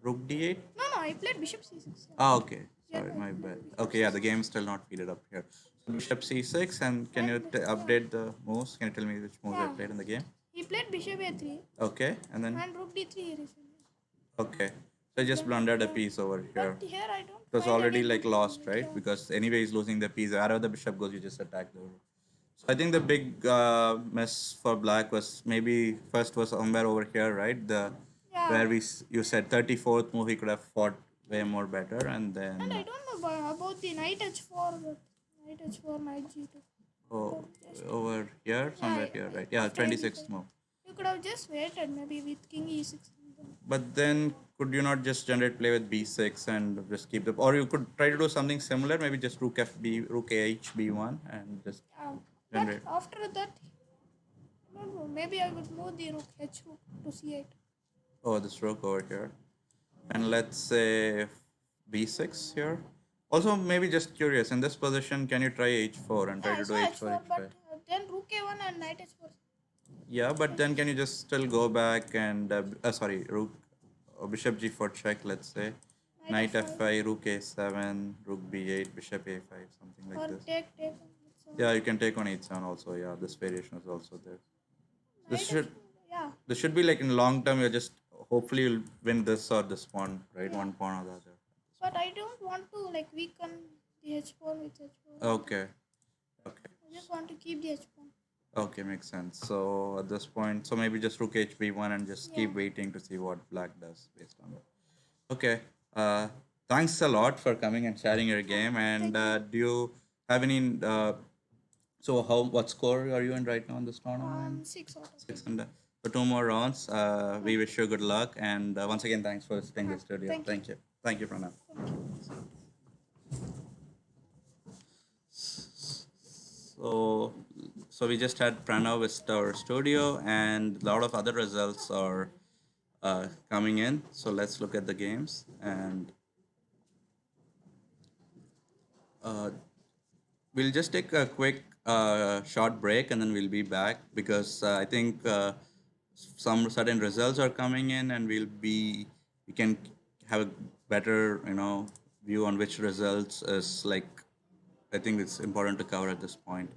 rook d8. No, I played bishop c6. Yeah. Ah, okay. Sorry, Yeah, my no, bad. bishop Okay, yeah, the game is still not filled up here. So bishop c6, and can you update the moves? Can you tell me which moves I Yeah. played in the game? He played bishop a3 Okay, and then and rook d3 he refused. okay, so I just blundered a piece over here. But here I don't. It was find already any like good lost, move, right? yeah. Because anyway, he's losing the piece. Wherever the bishop goes, you just attack the rook. So I think the big mess for black was maybe first was somewhere over here, right? The Yeah. where you said 34th move he could have fought way more better, and then And I don't know about the knight h4, but knight h4, knight g2. oh, over here somewhere here, right? Yeah, after 26th e5. move. You could have just waited maybe with king e6. But then could you not just generate play with b6 and just keep the, or you could try to do something similar, maybe just rook fb, rook ah b1, and just But generate. after that, I don't know, maybe I would move the rook h rook to c8. Oh, this rook over here. And let's say b6 here. Also, maybe just curious, in this position, can you try h4 and try Yeah, I to do saw h4, h4, but h5? then rook a1 and knight h4. Yeah, but then can you just still go back and, sorry, rook, bishop g4 check, let's say, Knight f5, rook a7, rook b8, bishop a5, something like Or this. take. Yeah, you can take on h7 also. Yeah, this variation is also there. This Knight should yeah. this should be like in long term. You're just hopefully you'll win this or this pawn, right? Yeah. One pawn or the other. But I don't want to like weaken the h4 with h4. Okay. Okay. I just want to keep the h pawn. Okay, makes sense. So at this point, so maybe just rook hb1 and just Yeah. keep waiting to see what black does based on it. Okay. Thanks a lot for coming and sharing your game. And do you have any? So what score are you in right now in this tournament? 6 out of 6 and for 2 more rounds. We wish you good luck. And once again, thanks for visiting the studio. Thank you. Thank you. Thank you, Pranav. So, so we just had Pranav visit our studio, and a lot of other results are coming in. So let's look at the games, and uh, we'll just take a quick short break, and then we'll be back because I think some certain results are coming in, and we can have a better view on which results is like I think it's important to cover at this point.